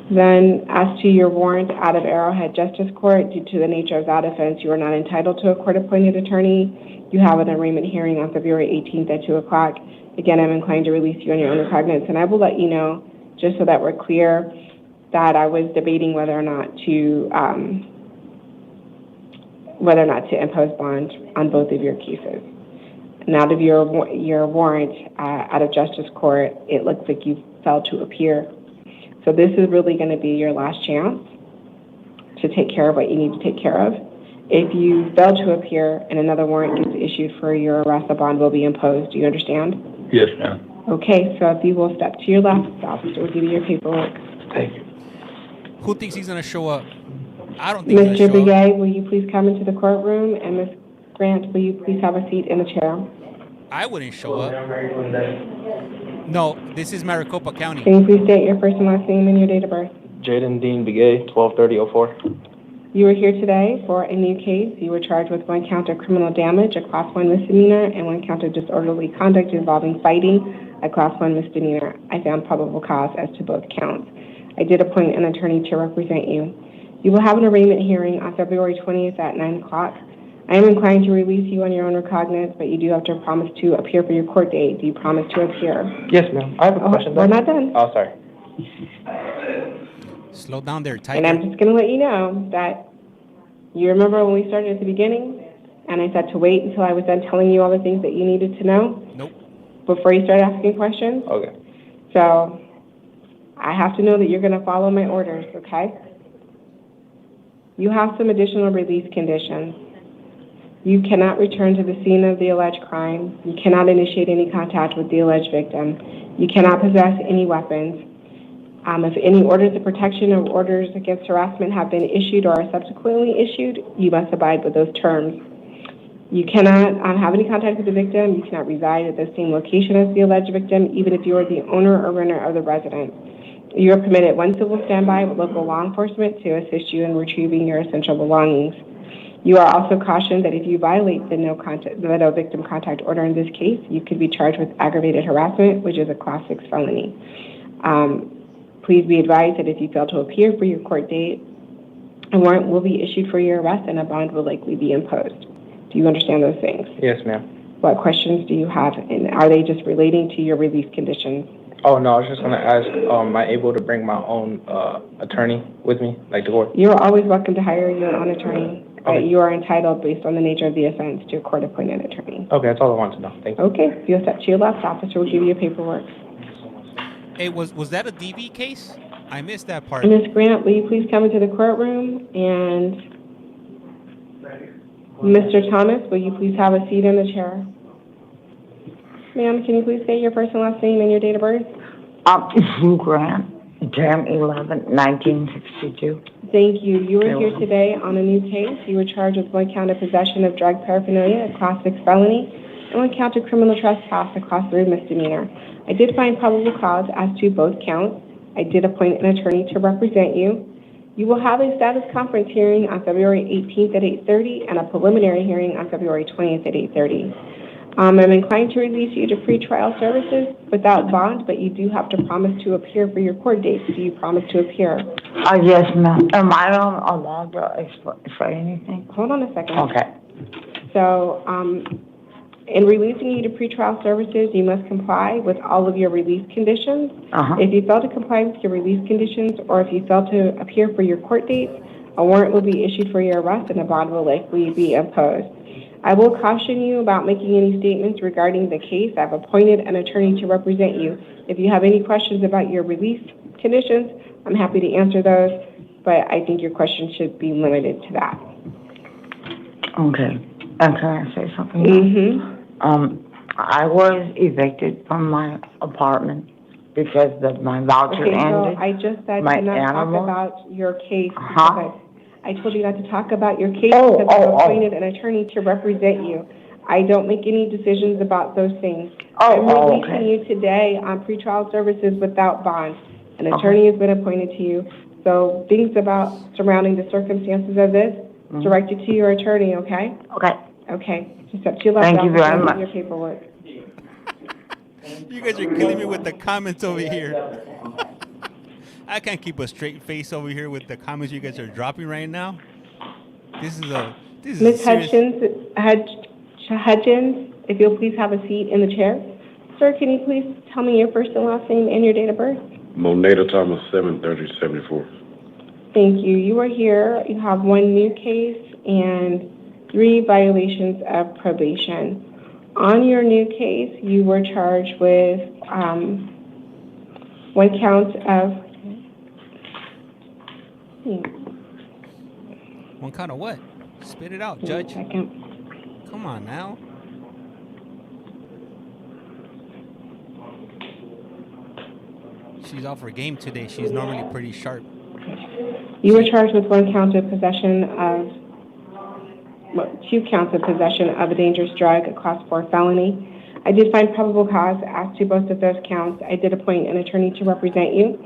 Then, as to your warrant out of Arrowhead Justice Court, due to the nature of that offense, you are not entitled to a court-appointed attorney. You have an arraignment hearing on February 18th at 2 o'clock. Again, I'm inclined to release you on your own recognizance, and I will let you know, just so that we're clear, that I was debating whether or not to impose bond on both of your cases. And out of your warrant out of Justice Court, it looks like you failed to appear. So this is really going to be your last chance to take care of what you need to take care of. If you fail to appear and another warrant gets issued for your arrest, a bond will be imposed. Do you understand?
Yes, ma'am.
Okay, so if you will step to your left, the officer will give you your paperwork.
Thank you.
Who thinks he's going to show up? I don't think he's
Mr.
going to show up.
Begay, will you please come into the courtroom? And Ms. Grant, will you please have a seat in the chair?
I wouldn't show up. No, this is Maricopa County.
Can you please state your first and last name and your date of birth?
Jaden Dean Begay, 12/30/04.
You were here today for a new case. You were charged with 1 count of criminal damage, a Class 1 misdemeanor, and 1 count of disorderly conduct involving fighting, a Class 1 misdemeanor. I found probable cause as to both counts. I did appoint an attorney to represent you. You will have an arraignment hearing on February 20th at 9 o'clock. I am inclined to release you on your own recognizance, but you do have to promise to appear for your court date. Do you promise to appear?
Yes, ma'am. I have a question.
We're not done.
Oh, sorry.
Slow down there, tiger.
And I'm just going to let you know that you remember when we started at the beginning, and I said to wait until I was done telling you all the things that you needed to know?
Nope.
Before you start asking questions?
Okay.
So I have to know that you're going to follow my orders, okay? You have some additional release conditions. You cannot return to the scene of the alleged crime. You cannot initiate any contact with the alleged victim. You cannot possess any weapons. If any orders of protection or orders against harassment have been issued or are subsequently issued, you must abide with those terms. You cannot have any contact with the victim. You cannot reside at the same location as the alleged victim, even if you are the owner or renter of the residence. You are permitted 1 civil standby with local law enforcement to assist you in retrieving your essential belongings. You are also cautioned that if you violate the no victim contact order in this case, you could be charged with aggravated harassment, which is a Class 6 felony. Please be advised that if you fail to appear for your court date, a warrant will be issued for your arrest and a bond will likely be imposed. Do you understand those things?
Yes, ma'am.
What questions do you have, and are they just relating to your release conditions?
Oh, no, I was just going to ask, am I able to bring my own attorney with me, like the court?
You're always welcome to hire your own attorney, but
Okay.
you are entitled, based on the nature of the offense, to a court-appointed attorney.
Okay, that's all I wanted to know. Thank you.
Okay, if you'll step to your left, officer will give you your paperwork.
Hey, was that a DV case? I missed that part.
Ms. Grant, will you please come into the courtroom? And Mr. Thomas, will you please have a seat in the chair? Ma'am, can you please say your first and last name and your date of birth?
Grant, 10/11/1962.
Thank you. You were here today on a new case. You were charged with 1 count of possession of drug paraphernalia, a Class 6 felony, and 1 count of criminal trespass, a Class 3 misdemeanor. I did find probable cause as to both counts. I did appoint an attorney to represent you. You will have a status conference hearing on February 18th at 8:30 and a preliminary hearing on February 20th at 8:30. I'm inclined to release you to pretrial services without bond, but you do have to promise to appear for your court date. Do you promise to appear?
Yes, ma'am. Am I allowed to say anything?
Hold on a second.
Okay.
So, in releasing you to pretrial services, you must comply with all of your release conditions. If you fail to comply with your release conditions, or if you fail to appear for your court date, a warrant will be issued for your arrest and a bond will likely be imposed. I will caution you about making any statements regarding the case. I've appointed an attorney to represent you. If you have any questions about your release conditions, I'm happy to answer those, but I think your questions should be limited to that.
Okay. And can I say something?
Mm-hmm.
I was evicted from my apartment because my voucher
Okay, so
ended.
I just said
My
to not
animal?
talk about your case.
Huh?
because I told you not to talk about your case because I've appointed an attorney to represent you. I don't make any decisions about those things. I'm releasing you today on pretrial services without bond. An attorney has been appointed to you. So things about surrounding the circumstances of this, direct it to your attorney, okay?
Okay.
Okay. Just up to your left.
Thank you
officer,
very
and
much.
Your paperwork.
You guys are killing me with the comments over here. I can't keep a straight face over here with the comments you guys are dropping right now. This is a
Ms.
serious...
Hudgens, if you'll please have a seat in the chair. Sir, can you please tell me your first and last name and your date of birth?
Moneta Thomas, 7/30/74.
Thank you. You are here. You have 1 new case and 3 violations of probation. On your new case, you were charged with 1 count of...
One count of what? Spit it out, Judge. Come on now. She's off her game today. She's normally pretty sharp.
You were charged with 1 count of possession of... 2 counts of possession of a dangerous drug, a Class 4 felony. I did find probable cause as to both of those counts. I did appoint an attorney to represent you.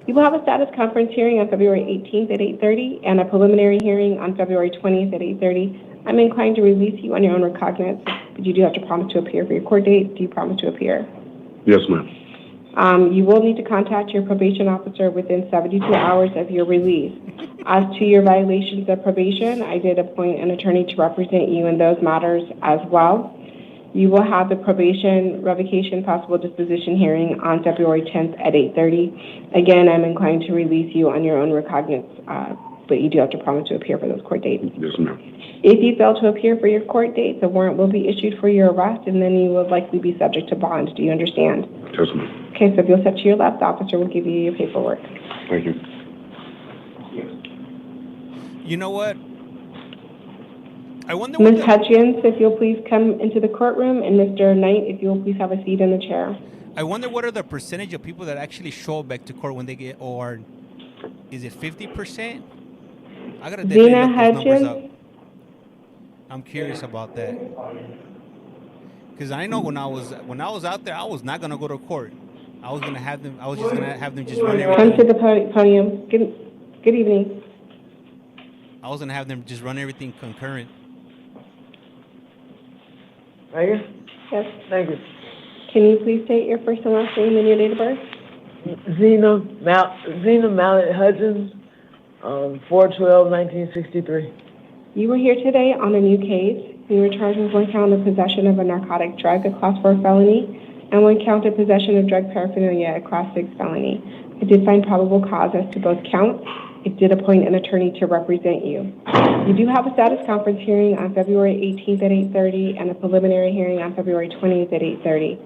You will have a status conference hearing on February 18th at 8:30 and a preliminary hearing on February 20th at 8:30. I'm inclined to release you on your own recognizance, but you do have to promise to appear for your court date. Do you promise to appear?
Yes, ma'am.
You will need to contact your probation officer within 72 hours of your release. As to your violations of probation, I did appoint an attorney to represent you in those matters as well. You will have the probation revocation possible disposition hearing on February 10th at 8:30. Again, I'm inclined to release you on your own recognizance, but you do have to promise to appear for those court dates.
Yes, ma'am.
If you fail to appear for your court date, the warrant will be issued for your arrest, and then you will likely be subject to bond. Do you understand?
Yes, ma'am.
Okay, so if you'll step to your left, the officer will give you your paperwork.
Thank you.
You know what? I wonder
Ms. Hutchins, if you'll please come into the courtroom, and Mr. Knight, if you'll please have a seat in the chair.
I wonder what are the percentage of people that actually show back to court when they get OR. Is it 50%? I gotta definitely
Zena
look those numbers up.
Hutchins.
I'm curious about that. Because I know when I was out there, I was not gonna go to court. I was just gonna have them just run everything.
Come to the podium. Good evening.
I was gonna have them just run everything concurrent.
Right here?
Yes.
Thank you.
Can you please state your first and last name and your date of birth?
Zena Mallet Hutchins, 4/12/1963.
You were here today on a new case. You were charged with 1 count of possession of a narcotic drug, a Class 4 felony, and 1 count of possession of drug paraphernalia, a Class 6 felony. I did find probable cause as to both counts. I did appoint an attorney to represent you. You do have a status conference hearing on February 18th at 8:30 and a preliminary hearing on February 20th at 8:30.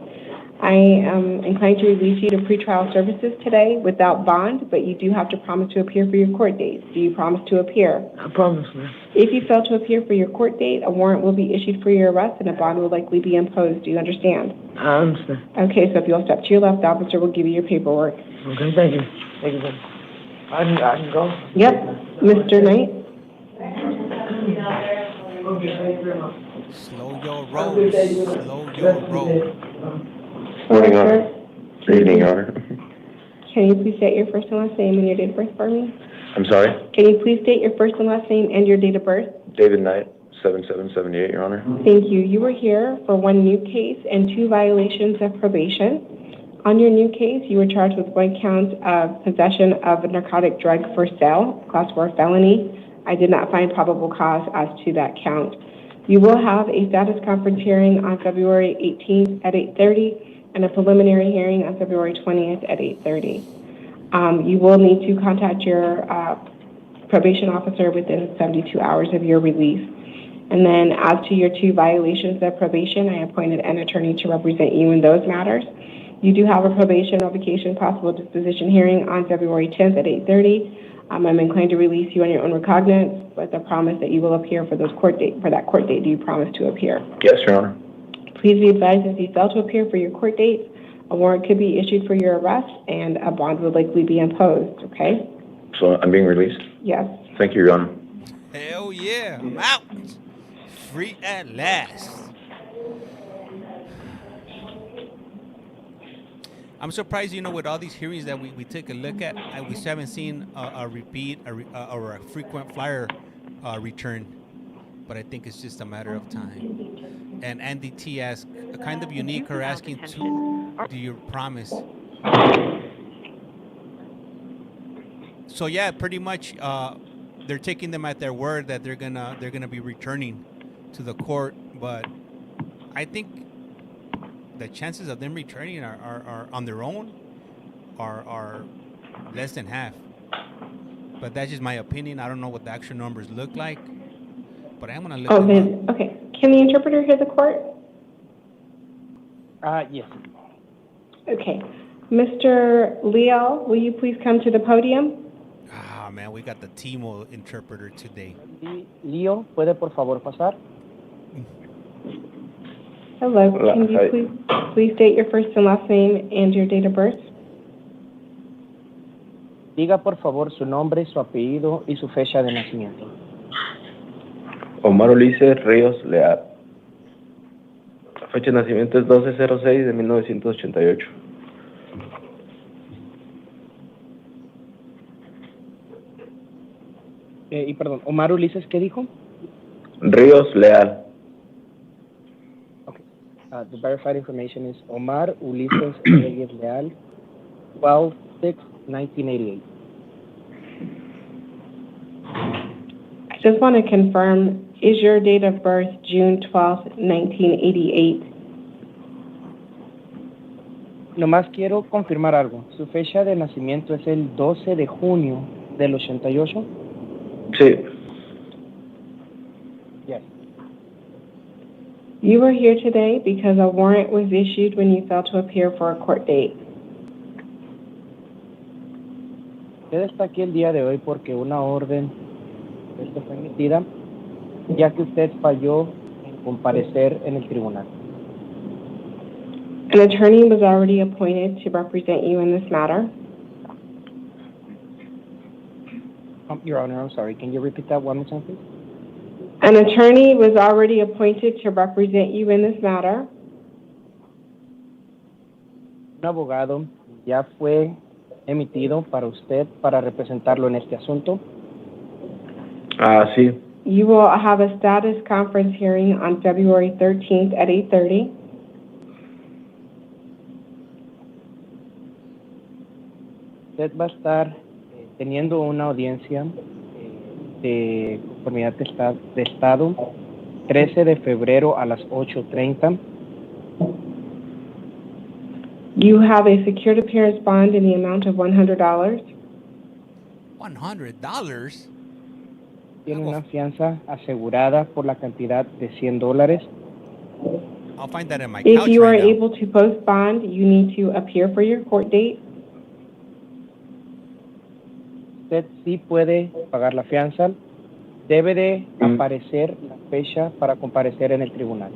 I am inclined to release you to pretrial services today without bond, but you do have to promise to appear for your court dates. Do you promise to appear?
I promise, ma'am.
If you fail to appear for your court date, a warrant will be issued for your arrest and a bond will likely be imposed. Do you understand?
I understand.
Okay, so if you'll step to your left, the officer will give you your paperwork.
Okay, thank you. Thank you, sir. I can go?
Yep. Mr. Knight?
Slow your roll. Slow your roll.
Morning, Honor. Good evening, Your Honor.
Can you please state your first and last name and your date of birth for me?
I'm sorry?
Can you please state your first and last name and your date of birth?
David Knight, 7778, Your Honor.
Thank you. You were here for 1 new case and 2 violations of probation. On your new case, you were charged with 1 count of possession of a narcotic drug for sale, Class 4 felony. I did not find probable cause as to that count. You will have a status conference hearing on February 18th at 8:30 and a preliminary hearing on February 20th at 8:30. You will need to contact your probation officer within 72 hours of your release. And then as to your 2 violations of probation, I appointed an attorney to represent you in those matters. You do have a probation revocation possible disposition hearing on February 10th at 8:30. I'm inclined to release you on your own recognizance, but the promise that you will appear for that court date. Do you promise to appear?
Yes, Your Honor.
Please be advised, if you fail to appear for your court date, a warrant could be issued for your arrest and a bond would likely be imposed, okay?
So I'm being released?
Yes.
Thank you, Your Honor.
Hell yeah, I'm out. Free at last. I'm surprised, with all these hearings that we take a look at, we haven't seen a repeat or a frequent flyer return. But I think it's just a matter of time. And Andy T asked, kind of unique, her asking do you promise? So yeah, pretty much they're taking them at their word that they're gonna be returning to the court. But I think the chances of them returning are on their own are less than half. But that's just my opinion. I don't know what the actual numbers look like. But I'm gonna look them up.
Okay. Can the interpreter hear the court?
Yes.
Okay. Mr. Leo, will you please come to the podium?
Ah, man, we got the Timo interpreter today.
Leo, ¿puede por favor pasar?
Hello. Can you please state your first and last name and your date of birth?
Diga por favor su nombre, su apellido y su fecha de nacimiento.
Omar Ulises Ríos Leal.
Fecha de nacimiento es 12/06 de 1988.
Y perdón, Omar Ulises, ¿qué dijo?
Ríos Leal.
The verified information is Omar Ulises Reyes Leal, 12/6/1988. I just want to confirm, is your date of birth June 12th, 1988? Nomás quiero confirmar algo. ¿Su fecha de nacimiento es el 12 de junio del 88?
Sí.
Yes. You were here today because a warrant was issued when you failed to appear for a court date. Usted está aquí el día de hoy porque una orden fue emitida, ya que usted falló en comparecer en el tribunal. An attorney was already appointed to represent you in this matter. Your Honor, I'm sorry. Can you repeat that one more time, please? An attorney was already appointed to represent you in this matter. Un abogado ya fue emitido para usted para representarlo en este asunto.
Sí.
You will have a status conference hearing on February 13th at 8:30. Usted va a estar teniendo una audiencia de conformidad de Estado 13 de febrero a las 8:30. You have a secured appearance bond in the amount of $100.
$100?
Tiene una fianza asegurada por la cantidad de $100.
I'll find that in my
If
couch
you are
right now.
able to post bond, you need to appear for your court date. Usted sí puede pagar la fianza. Debe de aparecer la fecha para comparecer en el tribunal.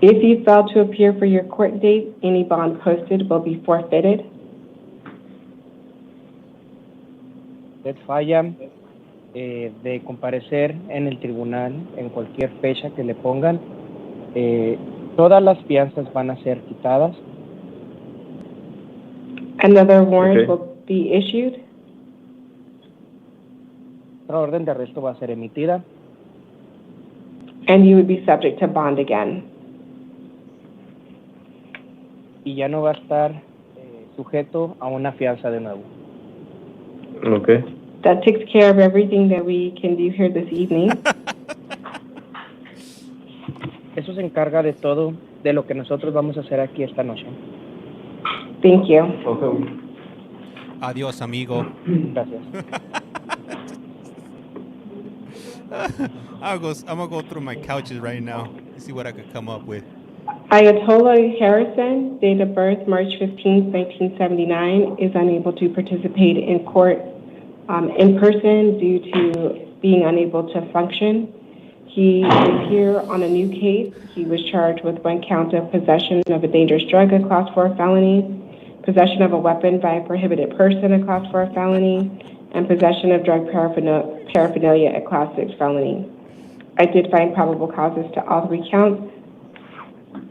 If you fail to appear for your court date, any bond posted will be forfeited. Usted falla de comparecer en el tribunal en cualquier fecha que le pongan, todas las fianzas van a ser quitadas. Another warrant will be issued. Otra orden de arresto va a ser emitida. And you would be subject to bond again. Y ya no va a estar sujeto a una fianza de nuevo.
Okay.
That takes care of everything that we can do here this evening. Eso se encarga de todo de lo que nosotros vamos a hacer aquí esta noche. Thank you.
Okay.
Adiós, amigo.
Gracias.
I'm gonna go through my couches right now and see what I could come up with.
Ayatollah Harrison, date of birth March 15, 1979, is unable to participate in court in person due to being unable to function. He is here on a new case. He was charged with 1 count of possession of a dangerous drug, a Class 4 felony, possession of a weapon by a prohibited person, a Class 4 felony, and possession of drug paraphernalia, a Class 6 felony. I did find probable causes to all 3 counts.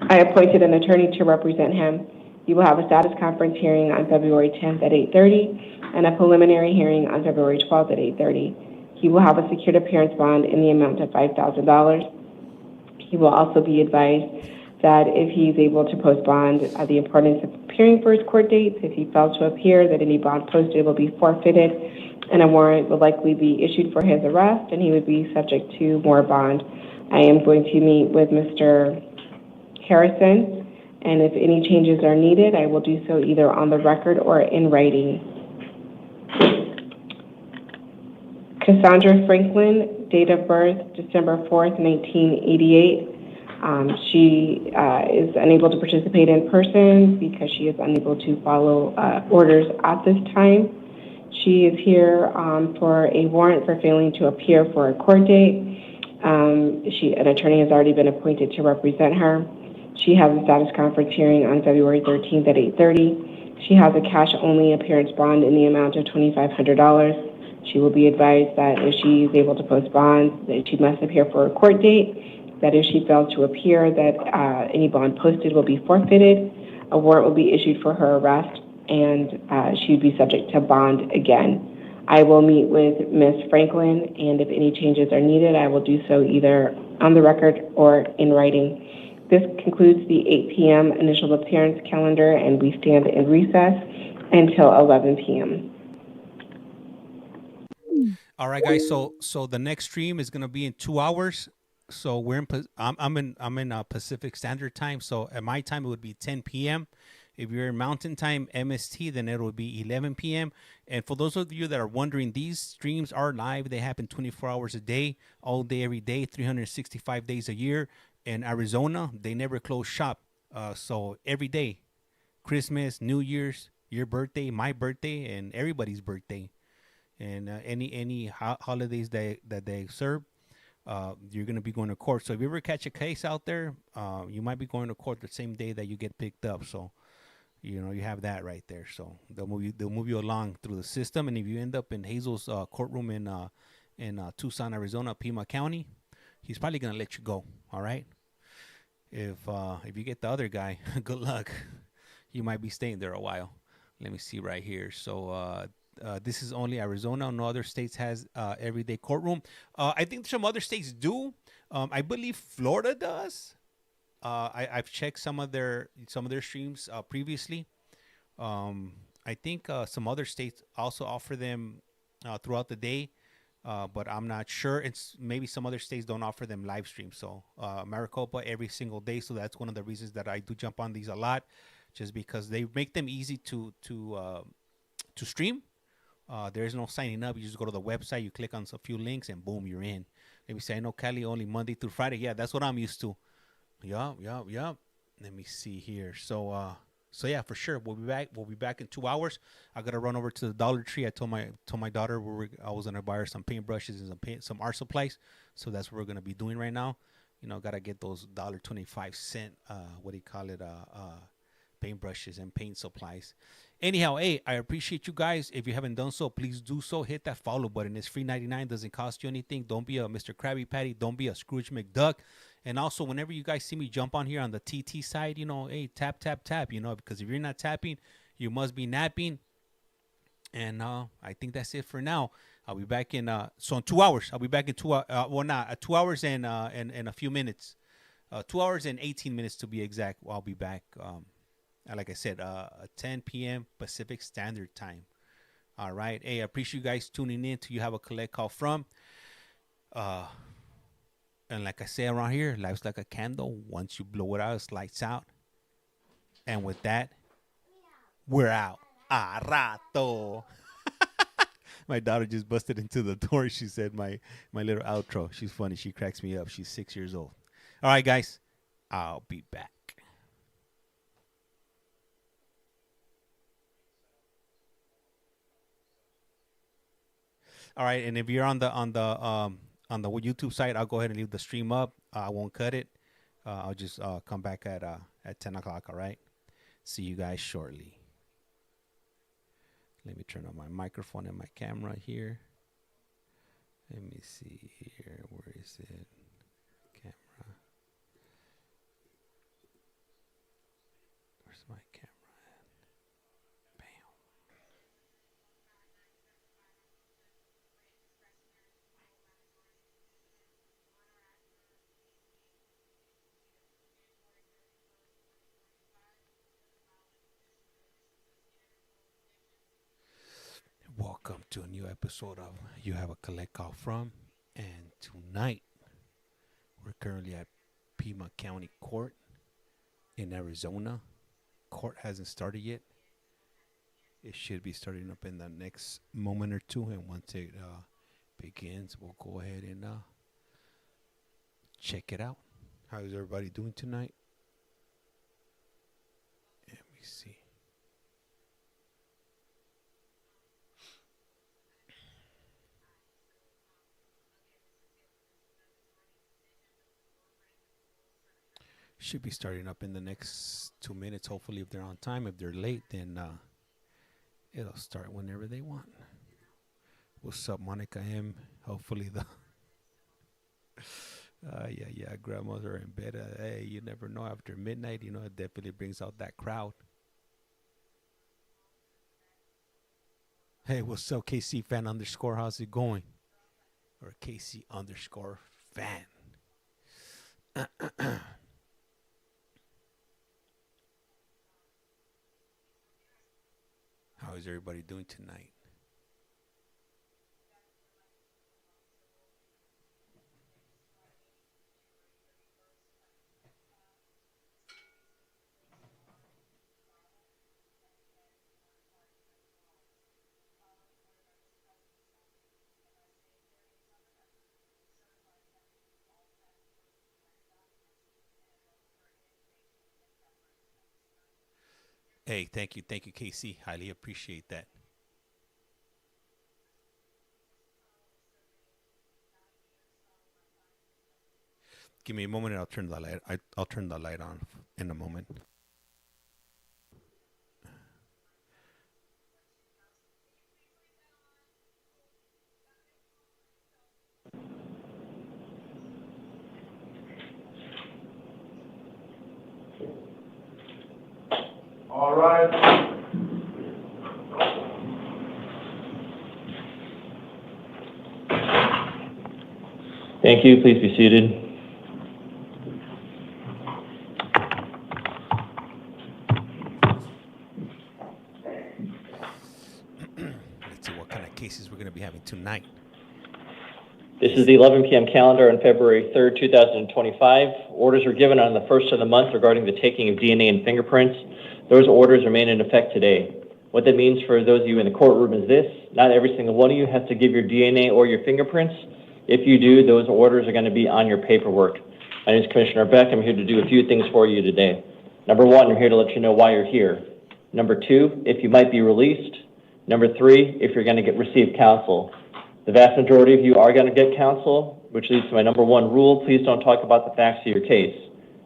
I appointed an attorney to represent him. He will have a status conference hearing on February 10th at 8:30 and a preliminary hearing on February 12th at 8:30. He will have a secured appearance bond in the amount of $5,000. He will also be advised that if he's able to post bond, the importance of appearing for his court dates. If he fails to appear, that any bond posted will be forfeited, and a warrant will likely be issued for his arrest, and he would be subject to more bond. I am going to meet with Mr. Harrison, and if any changes are needed, I will do so either on the record or in writing. Cassandra Franklin, date of birth December 4th, 1988. She is unable to participate in person because she is unable to follow orders at this time. She is here for a warrant for failing to appear for a court date. An attorney has already been appointed to represent her. She has a status conference hearing on February 13th at 8:30. She has a cash-only appearance bond in the amount of $2,500. She will be advised that if she is able to post bonds, that she must appear for a court date.
that if she fails to appear, that any bond posted will be forfeited, a warrant will be issued for her arrest, and she would be subject to bond again. I will meet with Ms. Franklin, and if any changes are needed, I will do so either on the record or in writing. This concludes the 8 p.m. initial appearance calendar, and we stand in recess until 11 p.m.
All right, guys. So the next stream is gonna be in 2 hours. So I'm in Pacific Standard Time. So at my time it would be 10 p.m. If you're in Mountain Time MST, then it would be 11 p.m. And for those of you that are wondering, these streams are live. They happen 24 hours a day, all day, every day, 365 days a year. In Arizona, they never close shop. So every day, Christmas, New Year's, your birthday, my birthday, and everybody's birthday, and any holidays that they serve, you're going to be going to court. So if you ever catch a case out there, you might be going to court the same day that you get picked up. So you have that right there. So they'll move you along through the system. And if you end up in Hazel's courtroom in Tucson, Arizona, Pima County, he's probably gonna let you go. All right. If you get the other guy, good luck. You might be staying there a while. Let me see right here. So this is only Arizona. No other states has everyday courtroom. I think some other states do. I believe Florida does. I've checked some of their streams previously. I think some other states also offer them throughout the day, but I'm not sure. It's maybe some other states don't offer them live streams. So Maricopa every single day. So that's one of the reasons that I do jump on these a lot, just because they make them easy to stream. There's no signing up. You just go to the website, you click on a few links, and boom, you're in. Maybe say, I know Cali only Monday through Friday. Yeah, that's what I'm used to. Yup. Let me see here. So yeah, for sure. We'll be back in 2 hours. I gotta run over to the Dollar Tree. I told my daughter I was gonna buy her some paintbrushes and some art supplies. So that's what we're gonna be doing right now. Gotta get those $1.25 paintbrushes and paint supplies. Anyhow, hey, I appreciate you guys. If you haven't done so, please do so. Hit that follow button. It's free 99. Doesn't cost you anything. Don't be a Mr. Krabby Patty. Don't be a Scrooge McDuck. And also, whenever you guys see me jump on here on the TT side, hey, tap, because if you're not tapping, you must be napping. And I think that's it for now. I'll be back in, so in 2 hours. I'll be back in 2 hours, 2 hours and a few minutes. 2 hours and 18 minutes to be exact. I'll be back, like I said, 10 p.m. Pacific Standard Time. All right. Hey, I appreciate you guys tuning in to You Have a Collect Call From. And like I say around here, life's like a candle. Once you blow it out, it's lights out. And with that, we're out. A rato. My daughter just busted into the door. She said my little outro. She's funny. She cracks me up. She's 6 years old. All right, guys. I'll be back. All right, and if you're on the YouTube site, I'll go ahead and leave the stream up. I won't cut it. I'll just come back at 10 o'clock. All right. See you guys shortly. Let me turn on my microphone and my camera here. Let me see here. Where is it? Camera. Where's my camera at? Bam. Welcome to a new episode of You Have a Collect Call From. And tonight, we're currently at Pima County Court in Arizona. Court hasn't started yet. It should be starting up in the next moment or two. And once it begins, we'll go ahead and check it out. How's everybody doing tonight? Let me see. Should be starting up in the next 2 minutes. Hopefully, if they're on time. If they're late, then it'll start whenever they want. What's up, Monica M? Hopefully Yeah. Grandmas are in bed. Hey, you never know. After midnight, it definitely brings out that crowd. Hey, what's up, KC fan _ how's it going? Or KC _ fan. How is everybody doing tonight? Hey, thank you, KC. Highly appreciate that. Give me a moment and I'll turn the light. I'll turn the light on in a moment.
All right.
Thank you. Please be seated.
Let's see what kind of cases we're going to be having tonight.
This is the 11 p.m. calendar on February 3rd, 2025. Orders were given on the 1st of the month regarding the taking of DNA and fingerprints. Those orders remain in effect today. What that means for those of you in the courtroom is this: not every single one of you has to give your DNA or your fingerprints. If you do, those orders are going to be on your paperwork. My name is Commissioner Beck. I'm here to do a few things for you today. Number one, I'm here to let you know why you're here. Number two, if you might be released. Number three, if you're going to receive counsel. The vast majority of you are going to get counsel, which leads to my number one rule: please don't talk about the facts of your case.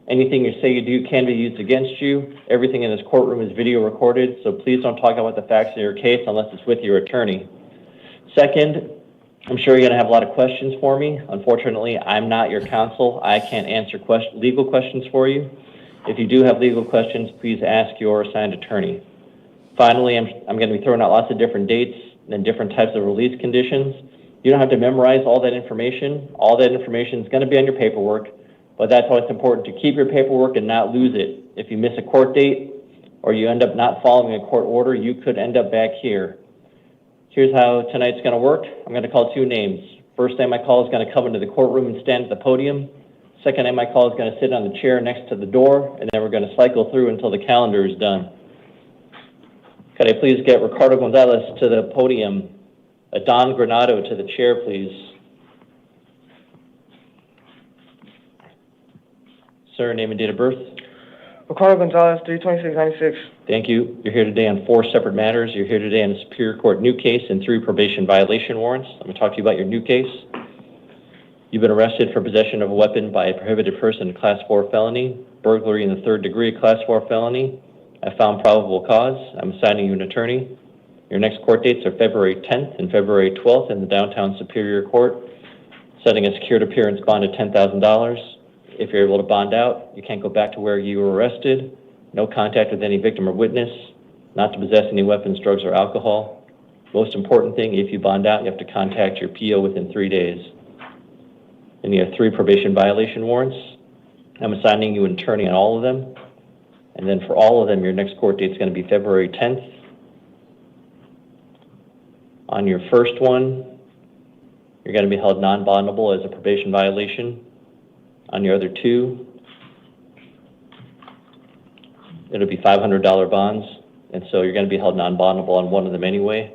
Anything you say you do can be used against you. Everything in this courtroom is video recorded, so please don't talk about the facts of your case unless it's with your attorney. Second, I'm sure you're going to have a lot of questions for me. Unfortunately, I'm not your counsel. I can't answer legal questions for you. If you do have legal questions, please ask your assigned attorney. Finally, I'm going to be throwing out lots of different dates and different types of release conditions. You don't have to memorize all that information. All that information is going to be on your paperwork, but that's why it's important to keep your paperwork and not lose it. If you miss a court date or you end up not following a court order, you could end up back here. Here's how tonight's going to work. I'm going to call two names. First name I call is going to come into the courtroom and stand at the podium. Second name I call is going to sit on the chair next to the door, and then we're going to cycle through until the calendar is done. Could I please get Ricardo Gonzalez to the podium? Don Granado to the chair, please. Sir, name and date of birth.
Ricardo Gonzalez, 3/26/96.
Thank you. You're here today on 4 separate matters. You're here today on a Superior Court new case and 3 probation violation warrants. I'm going to talk to you about your new case. You've been arrested for possession of a weapon by a prohibited person, Class 4 felony, burglary in the 3rd degree, Class 4 felony. I found probable cause. I'm assigning you an attorney. Your next court dates are February 10th and February 12th in the Downtown Superior Court, setting a secured appearance bond of $10,000. If you're able to bond out, you can't go back to where you were arrested. No contact with any victim or witness. Not to possess any weapons, drugs, or alcohol. Most important thing, if you bond out, you have to contact your PO within 3 days. And you have 3 probation violation warrants. I'm assigning you an attorney on all of them. And then for all of them, your next court date is going to be February 10th. On your first one, you're going to be held non-bondable as a probation violation. On your other 2, it'll be $500 bonds, and so you're going to be held non-bondable on one of them anyway.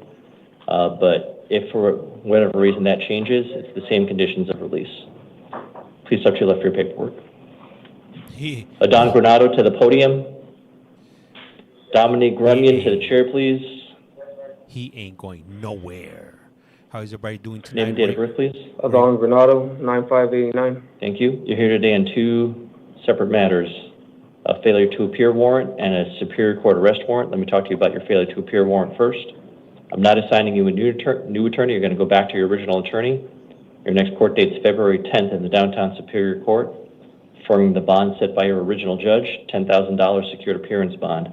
But if for whatever reason that changes, it's the same conditions of release. Please step to your left for your paperwork. Don Granado to the podium. Dominique Gremian to the chair, please.
He ain't going nowhere. How is everybody doing tonight?
Name and date of birth, please.
Don Granado, 9589.
Thank you. You're here today on 2 separate matters: a failure to appear warrant and a Superior Court arrest warrant. Let me talk to you about your failure to appear warrant first. I'm not assigning you a new attorney. You're going to go back to your original attorney. Your next court date is February 10th in the Downtown Superior Court, affirming the bond set by your original judge, $10,000 secured appearance bond.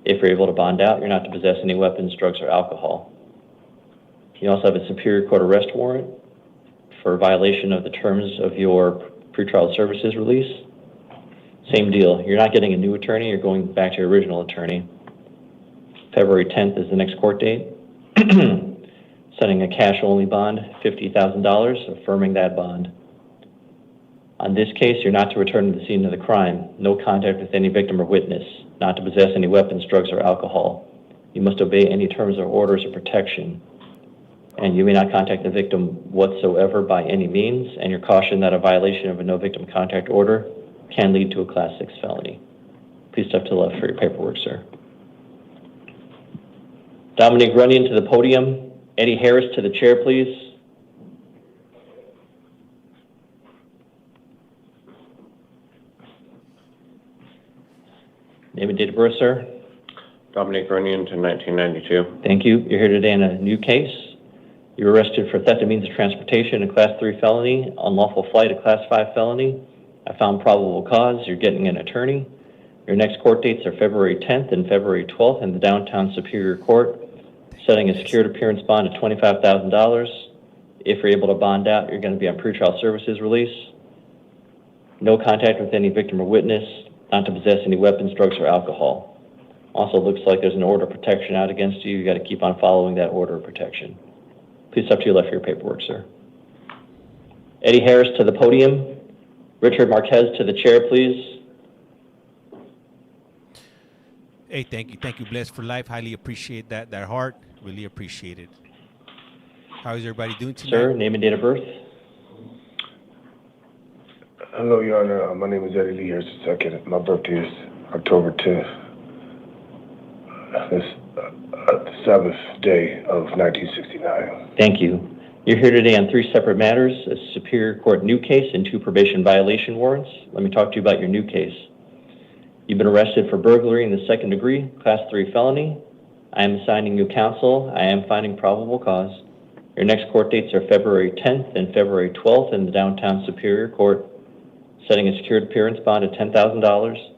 If you're able to bond out, you're not to possess any weapons, drugs, or alcohol. You also have a Superior Court arrest warrant for violation of the terms of your pretrial services release. Same deal. You're not getting a new attorney. You're going back to your original attorney. February 10th is the next court date. Setting a cash-only bond, $50,000, affirming that bond. On this case, you're not to return to the scene of the crime. No contact with any victim or witness. Not to possess any weapons, drugs, or alcohol. You must obey any terms or orders of protection. And you may not contact the victim whatsoever by any means, and you're cautioned that a violation of a no victim contact order can lead to a Class 6 felony. Please step to the left for your paperwork, sir. Dominic Runyon to the podium. Eddie Harris to the chair, please. Name and date of birth, sir.
Dominic Runyon to 1992.
Thank you. You're here today on a new case. You were arrested for theft of means of transportation, a Class 3 felony, unlawful flight, a Class 5 felony. I found probable cause. You're getting an attorney. Your next court dates are February 10th and February 12th in the Downtown Superior Court, setting a secured appearance bond of $25,000. If you're able to bond out, you're going to be on pretrial services release. No contact with any victim or witness. Not to possess any weapons, drugs, or alcohol. Also looks like there's an order of protection out against you. You got to keep on following that order of protection. Please step to your left for your paperwork, sir. Eddie Harris to the podium. Richard Marquez to the chair, please.
Hey, thank you, Blessed for Life. Highly appreciate that heart. Really appreciate it. How is everybody doing tonight?
Sir, name and date of birth.
Hello, Your Honor. My name is Eddie Lee Harris II. My birthday is October 10th. It's the 7th day of 1969.
Thank you. You're here today on 3 separate matters, a Superior Court new case and 2 probation violation warrants. Let me talk to you about your new case. You've been arrested for burglary in the 2nd degree, Class 3 felony. I am assigning you counsel. I am finding probable cause. Your next court dates are February 10th and February 12th in the Downtown Superior Court, setting a secured appearance bond of $10,000.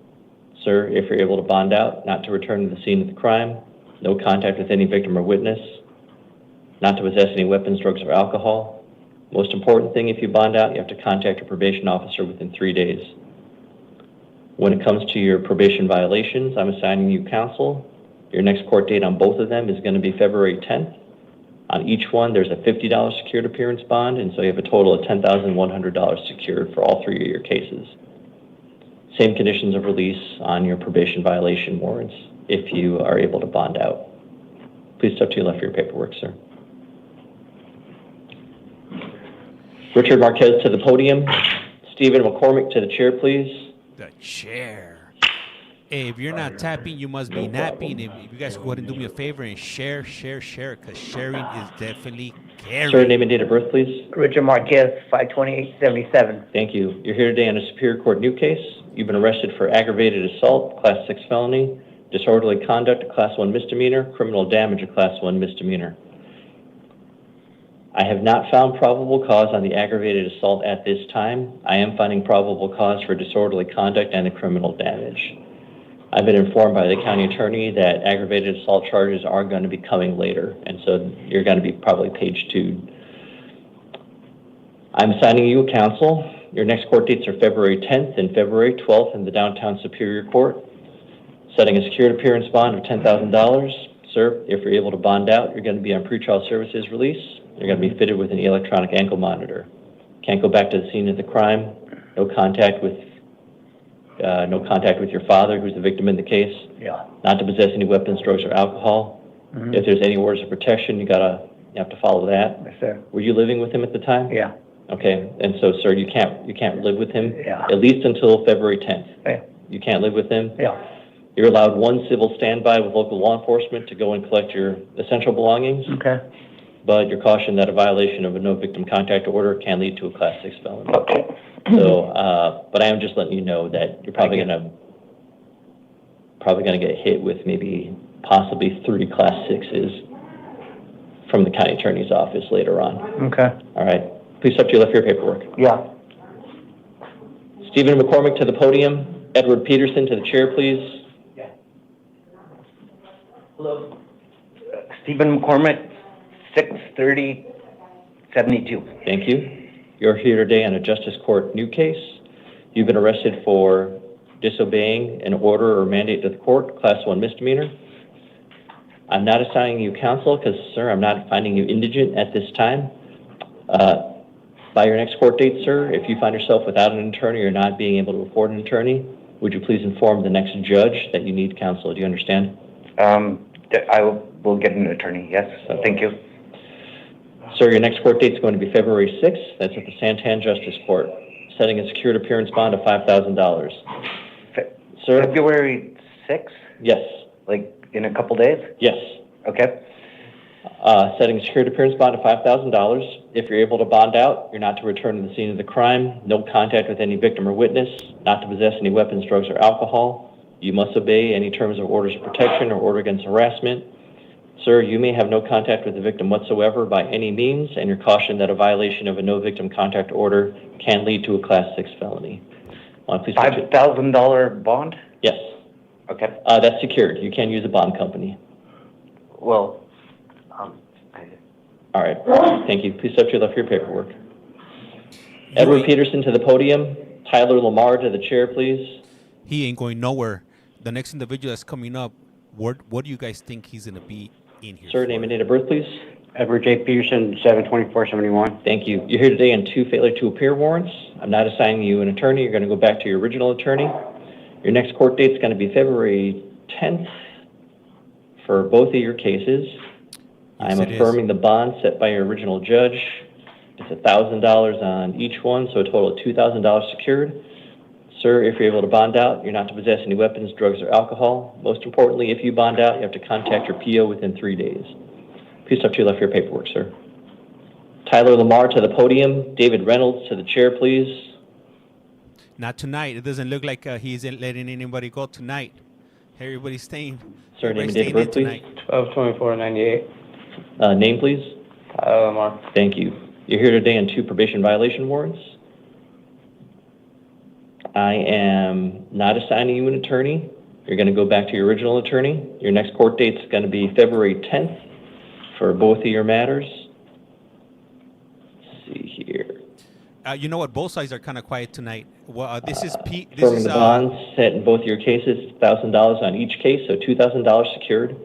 Sir, if you're able to bond out, not to return to the scene of the crime, no contact with any victim or witness, not to possess any weapons, drugs, or alcohol. Most important thing, if you bond out, you have to contact your probation officer within 3 days. When it comes to your probation violations, I'm assigning you counsel. Your next court date on both of them is going to be February 10th. On each one, there's a $50 secured appearance bond, and so you have a total of $10,100 secured for all 3 of your cases. Same conditions of release on your probation violation warrants if you are able to bond out. Please step to your left for your paperwork, sir. Richard Marquez to the podium. Stephen McCormick to the chair, please.
The chair. Hey, if you're not tapping, you must be napping. If you guys go ahead and do me a favor and share, because sharing is definitely caring.
Sir, name and date of birth, please.
Richard Marquez, 52877.
Thank you. You're here today on a Superior Court new case. You've been arrested for aggravated assault, Class 6 felony, disorderly conduct, a Class 1 misdemeanor, criminal damage, a Class 1 misdemeanor. I have not found probable cause on the aggravated assault at this time. I am finding probable cause for disorderly conduct and the criminal damage. I've been informed by the county attorney that aggravated assault charges are going to be coming later, and so you're going to be probably page 2. I'm assigning you a counsel. Your next court dates are February 10th and February 12th in the Downtown Superior Court, setting a secured appearance bond of $10,000. Sir, if you're able to bond out, you're going to be on pretrial services release. You're going to be fitted with an electronic ankle monitor. Can't go back to the scene of the crime. No contact with your father, who's the victim in the case.
Yeah.
Not to possess any weapons, drugs, or alcohol.
Mm-hmm.
If there's any orders of protection, you have to follow that.
Yes, sir.
Were you living with him at the time?
Yeah.
Okay, and so, sir, you can't live with him.
Yeah.
At least until February 10th.
Yeah.
You can't live with him.
Yeah.
You're allowed 1 civil standby with local law enforcement to go and collect your essential belongings.
Okay.
But you're cautioned that a violation of a no victim contact order can lead to a Class 6 felony.
Okay.
So, but I am just letting you know that you're probably gonna get hit with maybe possibly 3 Class 6s from the county attorney's office later on.
Okay.
All right. Please step to your left for your paperwork.
Yeah.
Stephen McCormick to the podium. Edward Peterson to the chair, please.
Hello. Stephen McCormick, 6/30/72.
Thank you. You're here today on a Justice Court new case. You've been arrested for disobeying an order or mandate of the court, Class 1 misdemeanor. I'm not assigning you counsel because, sir, I'm not finding you indigent at this time. By your next court date, sir, if you find yourself without an attorney or not being able to afford an attorney, would you please inform the next judge that you need counsel? Do you understand?
I will get an attorney, yes. Thank you.
Sir, your next court date is going to be February 6th. That's at the Santan Justice Court, setting a secured appearance bond of $5,000. Sir?
February 6th?
Yes.
Like in a couple days?
Yes.
Okay.
Setting a secured appearance bond of $5,000. If you're able to bond out, you're not to return to the scene of the crime, no contact with any victim or witness, not to possess any weapons, drugs, or alcohol. You must obey any terms or orders of protection or order against harassment. Sir, you may have no contact with the victim whatsoever by any means, and you're cautioned that a violation of a no victim contact order can lead to a Class 6 felony. Please
$5,000 bond?
Yes.
Okay.
That's secured. You can use a bond company.
Well,
all right. Thank you. Please step to your left for your paperwork. Edward Peterson to the podium. Tyler Lamar to the chair, please.
He ain't going nowhere. The next individual that's coming up, what do you guys think he's going to be in here?
Sir, name and date of birth, please.
Edward J. Peterson, 7/24/71.
Thank you. You're here today on 2 failure to appear warrants. I'm not assigning you an attorney. You're going to go back to your original attorney. Your next court date is going to be February 10th for both of your cases. I'm affirming the bond set by your original judge. It's $1,000 on each one, so a total of $2,000 secured. Sir, if you're able to bond out, you're not to possess any weapons, drugs, or alcohol. Most importantly, if you bond out, you have to contact your PO within 3 days. Please step to your left for your paperwork, sir. Tyler Lamar to the podium. David Reynolds to the chair, please.
Not tonight. It doesn't look like he's letting anybody go tonight. Everybody's staying.
Sir, name and date of birth, please.
12/24/98.
Name, please.
Tyler Lamar.
Thank you. You're here today on 2 probation violation warrants. I am not assigning you an attorney. You're going to go back to your original attorney. Your next court date is going to be February 10th for both of your matters. Let's see here.
You know what? Both sides are kind of quiet tonight. Well, this is Pete. This
Affirming
is
the bonds set in both of your cases, $1,000 on each case, so $2,000 secured.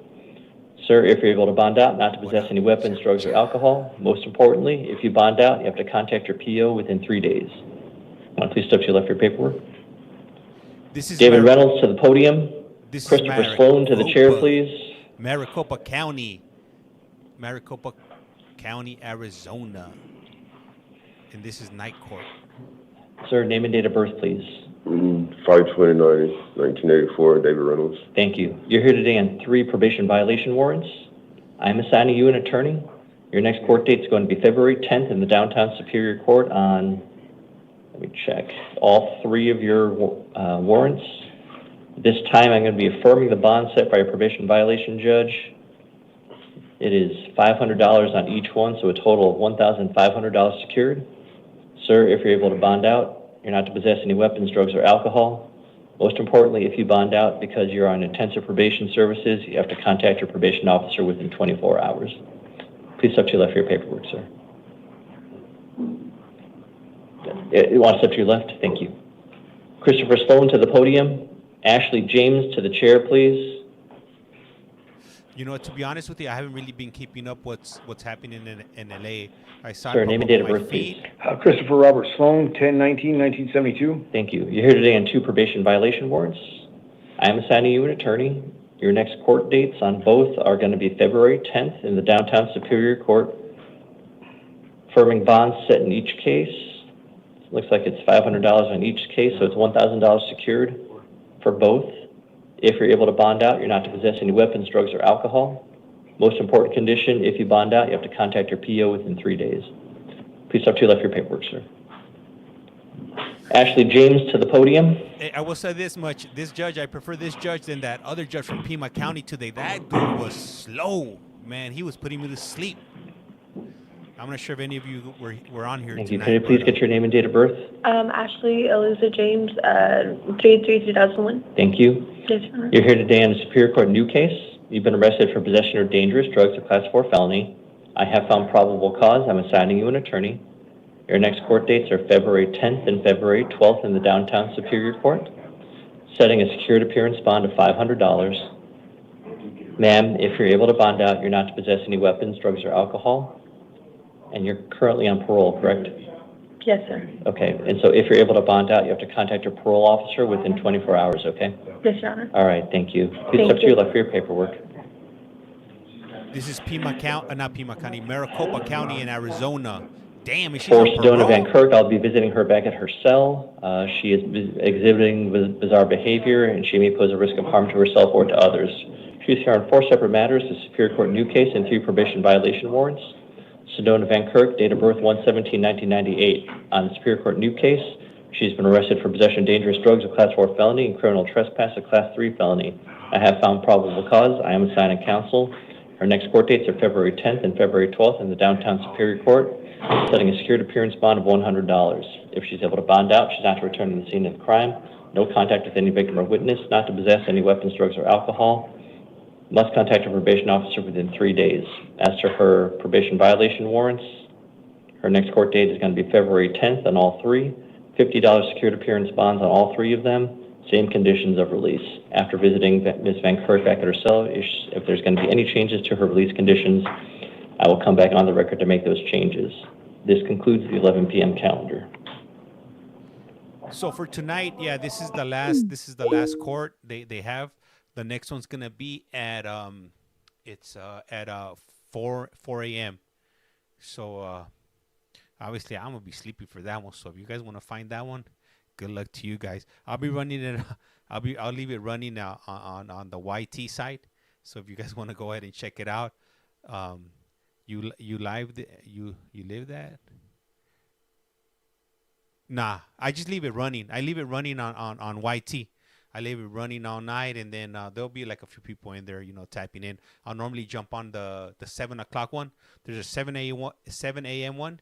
Sir, if you're able to bond out, not to possess any weapons, drugs, or alcohol. Most importantly, if you bond out, you have to contact your PO within 3 days. Please step to your left for your paperwork.
This is
David Reynolds to the podium.
This
Christopher
is
Sloan to the chair, please.
Maricopa County, Arizona. And this is night court.
Sir, name and date of birth, please.
5/29/1984, David Reynolds.
Thank you. You're here today on 3 probation violation warrants. I'm assigning you an attorney. Your next court date is going to be February 10th in the Downtown Superior Court on, let me check, all 3 of your warrants. This time I'm going to be affirming the bond set by a probation violation judge. It is $500 on each one, so a total of $1,500 secured. Sir, if you're able to bond out, you're not to possess any weapons, drugs, or alcohol. Most importantly, if you bond out because you're on intensive probation services, you have to contact your probation officer within 24 hours. Please step to your left for your paperwork, sir. You want to step to your left? Thank you. Christopher Sloan to the podium. Ashley James to the chair, please.
You know, to be honest with you, I haven't really been keeping up what's happening in LA. I saw
Sir, name and date of birth, please.
Christopher Robert Sloan, 10/19/1972.
Thank you. You're here today on 2 probation violation warrants. I am assigning you an attorney. Your next court dates on both are going to be February 10th in the Downtown Superior Court. Affirming bonds set in each case. Looks like it's $500 on each case, so it's $1,000 secured for both. If you're able to bond out, you're not to possess any weapons, drugs, or alcohol. Most important condition, if you bond out, you have to contact your PO within 3 days. Please step to your left for your paperwork, sir. Ashley James to the podium.
Hey, I will say this much. This judge, I prefer this judge than that other judge from Pima County today. That dude was slow, man. He was putting me to sleep. I'm not sure if any of you were on here
Thank you.
tonight.
Can you please get your name and date of birth?
Ashley Eliza James, 3/3/2001.
Thank you.
Yes, Your Honor.
You're here today on the Superior Court new case. You've been arrested for possession of dangerous drugs, a Class 4 felony. I have found probable cause. I'm assigning you an attorney. Your next court dates are February 10th and February 12th in the downtown Superior Court. Setting a secured appearance bond of $500. Ma'am, if you're able to bond out, you're not to possess any weapons, drugs, or alcohol. And you're currently on parole, correct?
Yes, sir.
Okay, and so if you're able to bond out, you have to contact your parole officer within 24 hours, okay?
Yes, Your Honor.
All right, thank you. Please
Thank
step to your
you.
left for your paperwork.
This is Pima County, not Pima County, Maricopa County in Arizona. Damn, is she
For
on
Sedona
parole?
Van Kirk, I'll be visiting her back at her cell. She is exhibiting bizarre behavior, and she may pose a risk of harm to herself or to others. She's here on 4 separate matters, the Superior Court new case and 3 probation violation warrants. Sedona Van Kirk, date of birth 1/17/1998. On the Superior Court new case, she's been arrested for possession of dangerous drugs, a Class 4 felony, and criminal trespass, a Class 3 felony. I have found probable cause. I am assigning counsel. Her next court dates are February 10th and February 12th in the downtown Superior Court, setting a secured appearance bond of $100. If she's able to bond out, she's not to return to the scene of the crime. No contact with any victim or witness. Not to possess any weapons, drugs, or alcohol. Must contact her probation officer within 3 days. As to her probation violation warrants, her next court date is going to be February 10th on all 3. $50 secured appearance bonds on all 3 of them. Same conditions of release. After visiting Ms. Van Kirk back at her cell, if there's going to be any changes to her release conditions, I will come back on the record to make those changes. This concludes the 11 p.m. calendar.
So for tonight, yeah, this is the last court they have. The next one's gonna be at 4 a.m. So obviously I'm gonna be sleepy for that one. So if you guys want to find that one, good luck to you guys. I'll be running it. I'll leave it running now on the YT side. So if you guys want to go ahead and check it out, you live that. Nah, I just leave it running. I leave it running on YT. I leave it running all night, and then there'll be like a few people in there, typing in. I'll normally jump on the 7 o'clock one. There's a 7 a.m. one,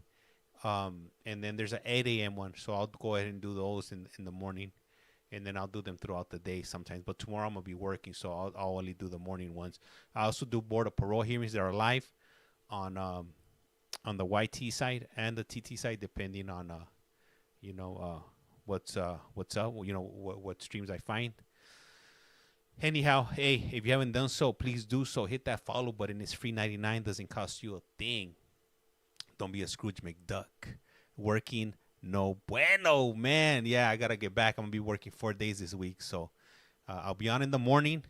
and then there's an 8 a.m. one. So I'll go ahead and do those in the morning, and then I'll do them throughout the day sometimes. But tomorrow I'm gonna be working, so I'll only do the morning ones. I also do board of parole hearings that are live on the YT side and the TT side, depending on what's up, what streams I find. Anyhow, hey, if you haven't done so, please do so. Hit that follow button. It's free 99, doesn't cost you a thing. Don't be a Scrooge McDuck. Working no bueno, man. Yeah, I gotta get back. I'm gonna be working 4 days this week, so I'll be on in the morning,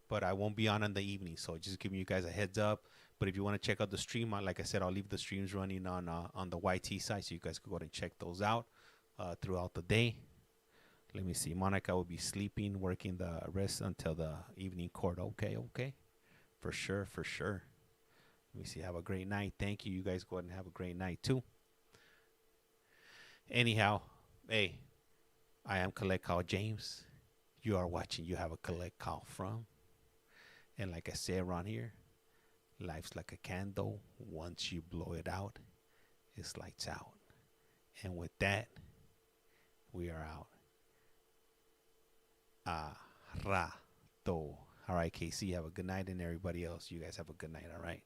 but I won't be on in the evening. So just giving you guys a heads up. But if you want to check out the stream, like I said, I'll leave the streams running on the YT side, so you guys can go ahead and check those out throughout the day. Let me see. Monica will be sleeping, working the rest until the evening court. Okay. For sure. Let me see. Have a great night. Thank you. You guys go ahead and have a great night too. Anyhow, hey, I am Collect Call James. You are watching You Have a Collect Call From. And like I said around here, life's like a candle. Once you blow it out, it's lights out. And with that, we are out. Rato. All right, KC, have a good night, and everybody else, you guys have a good night, all right?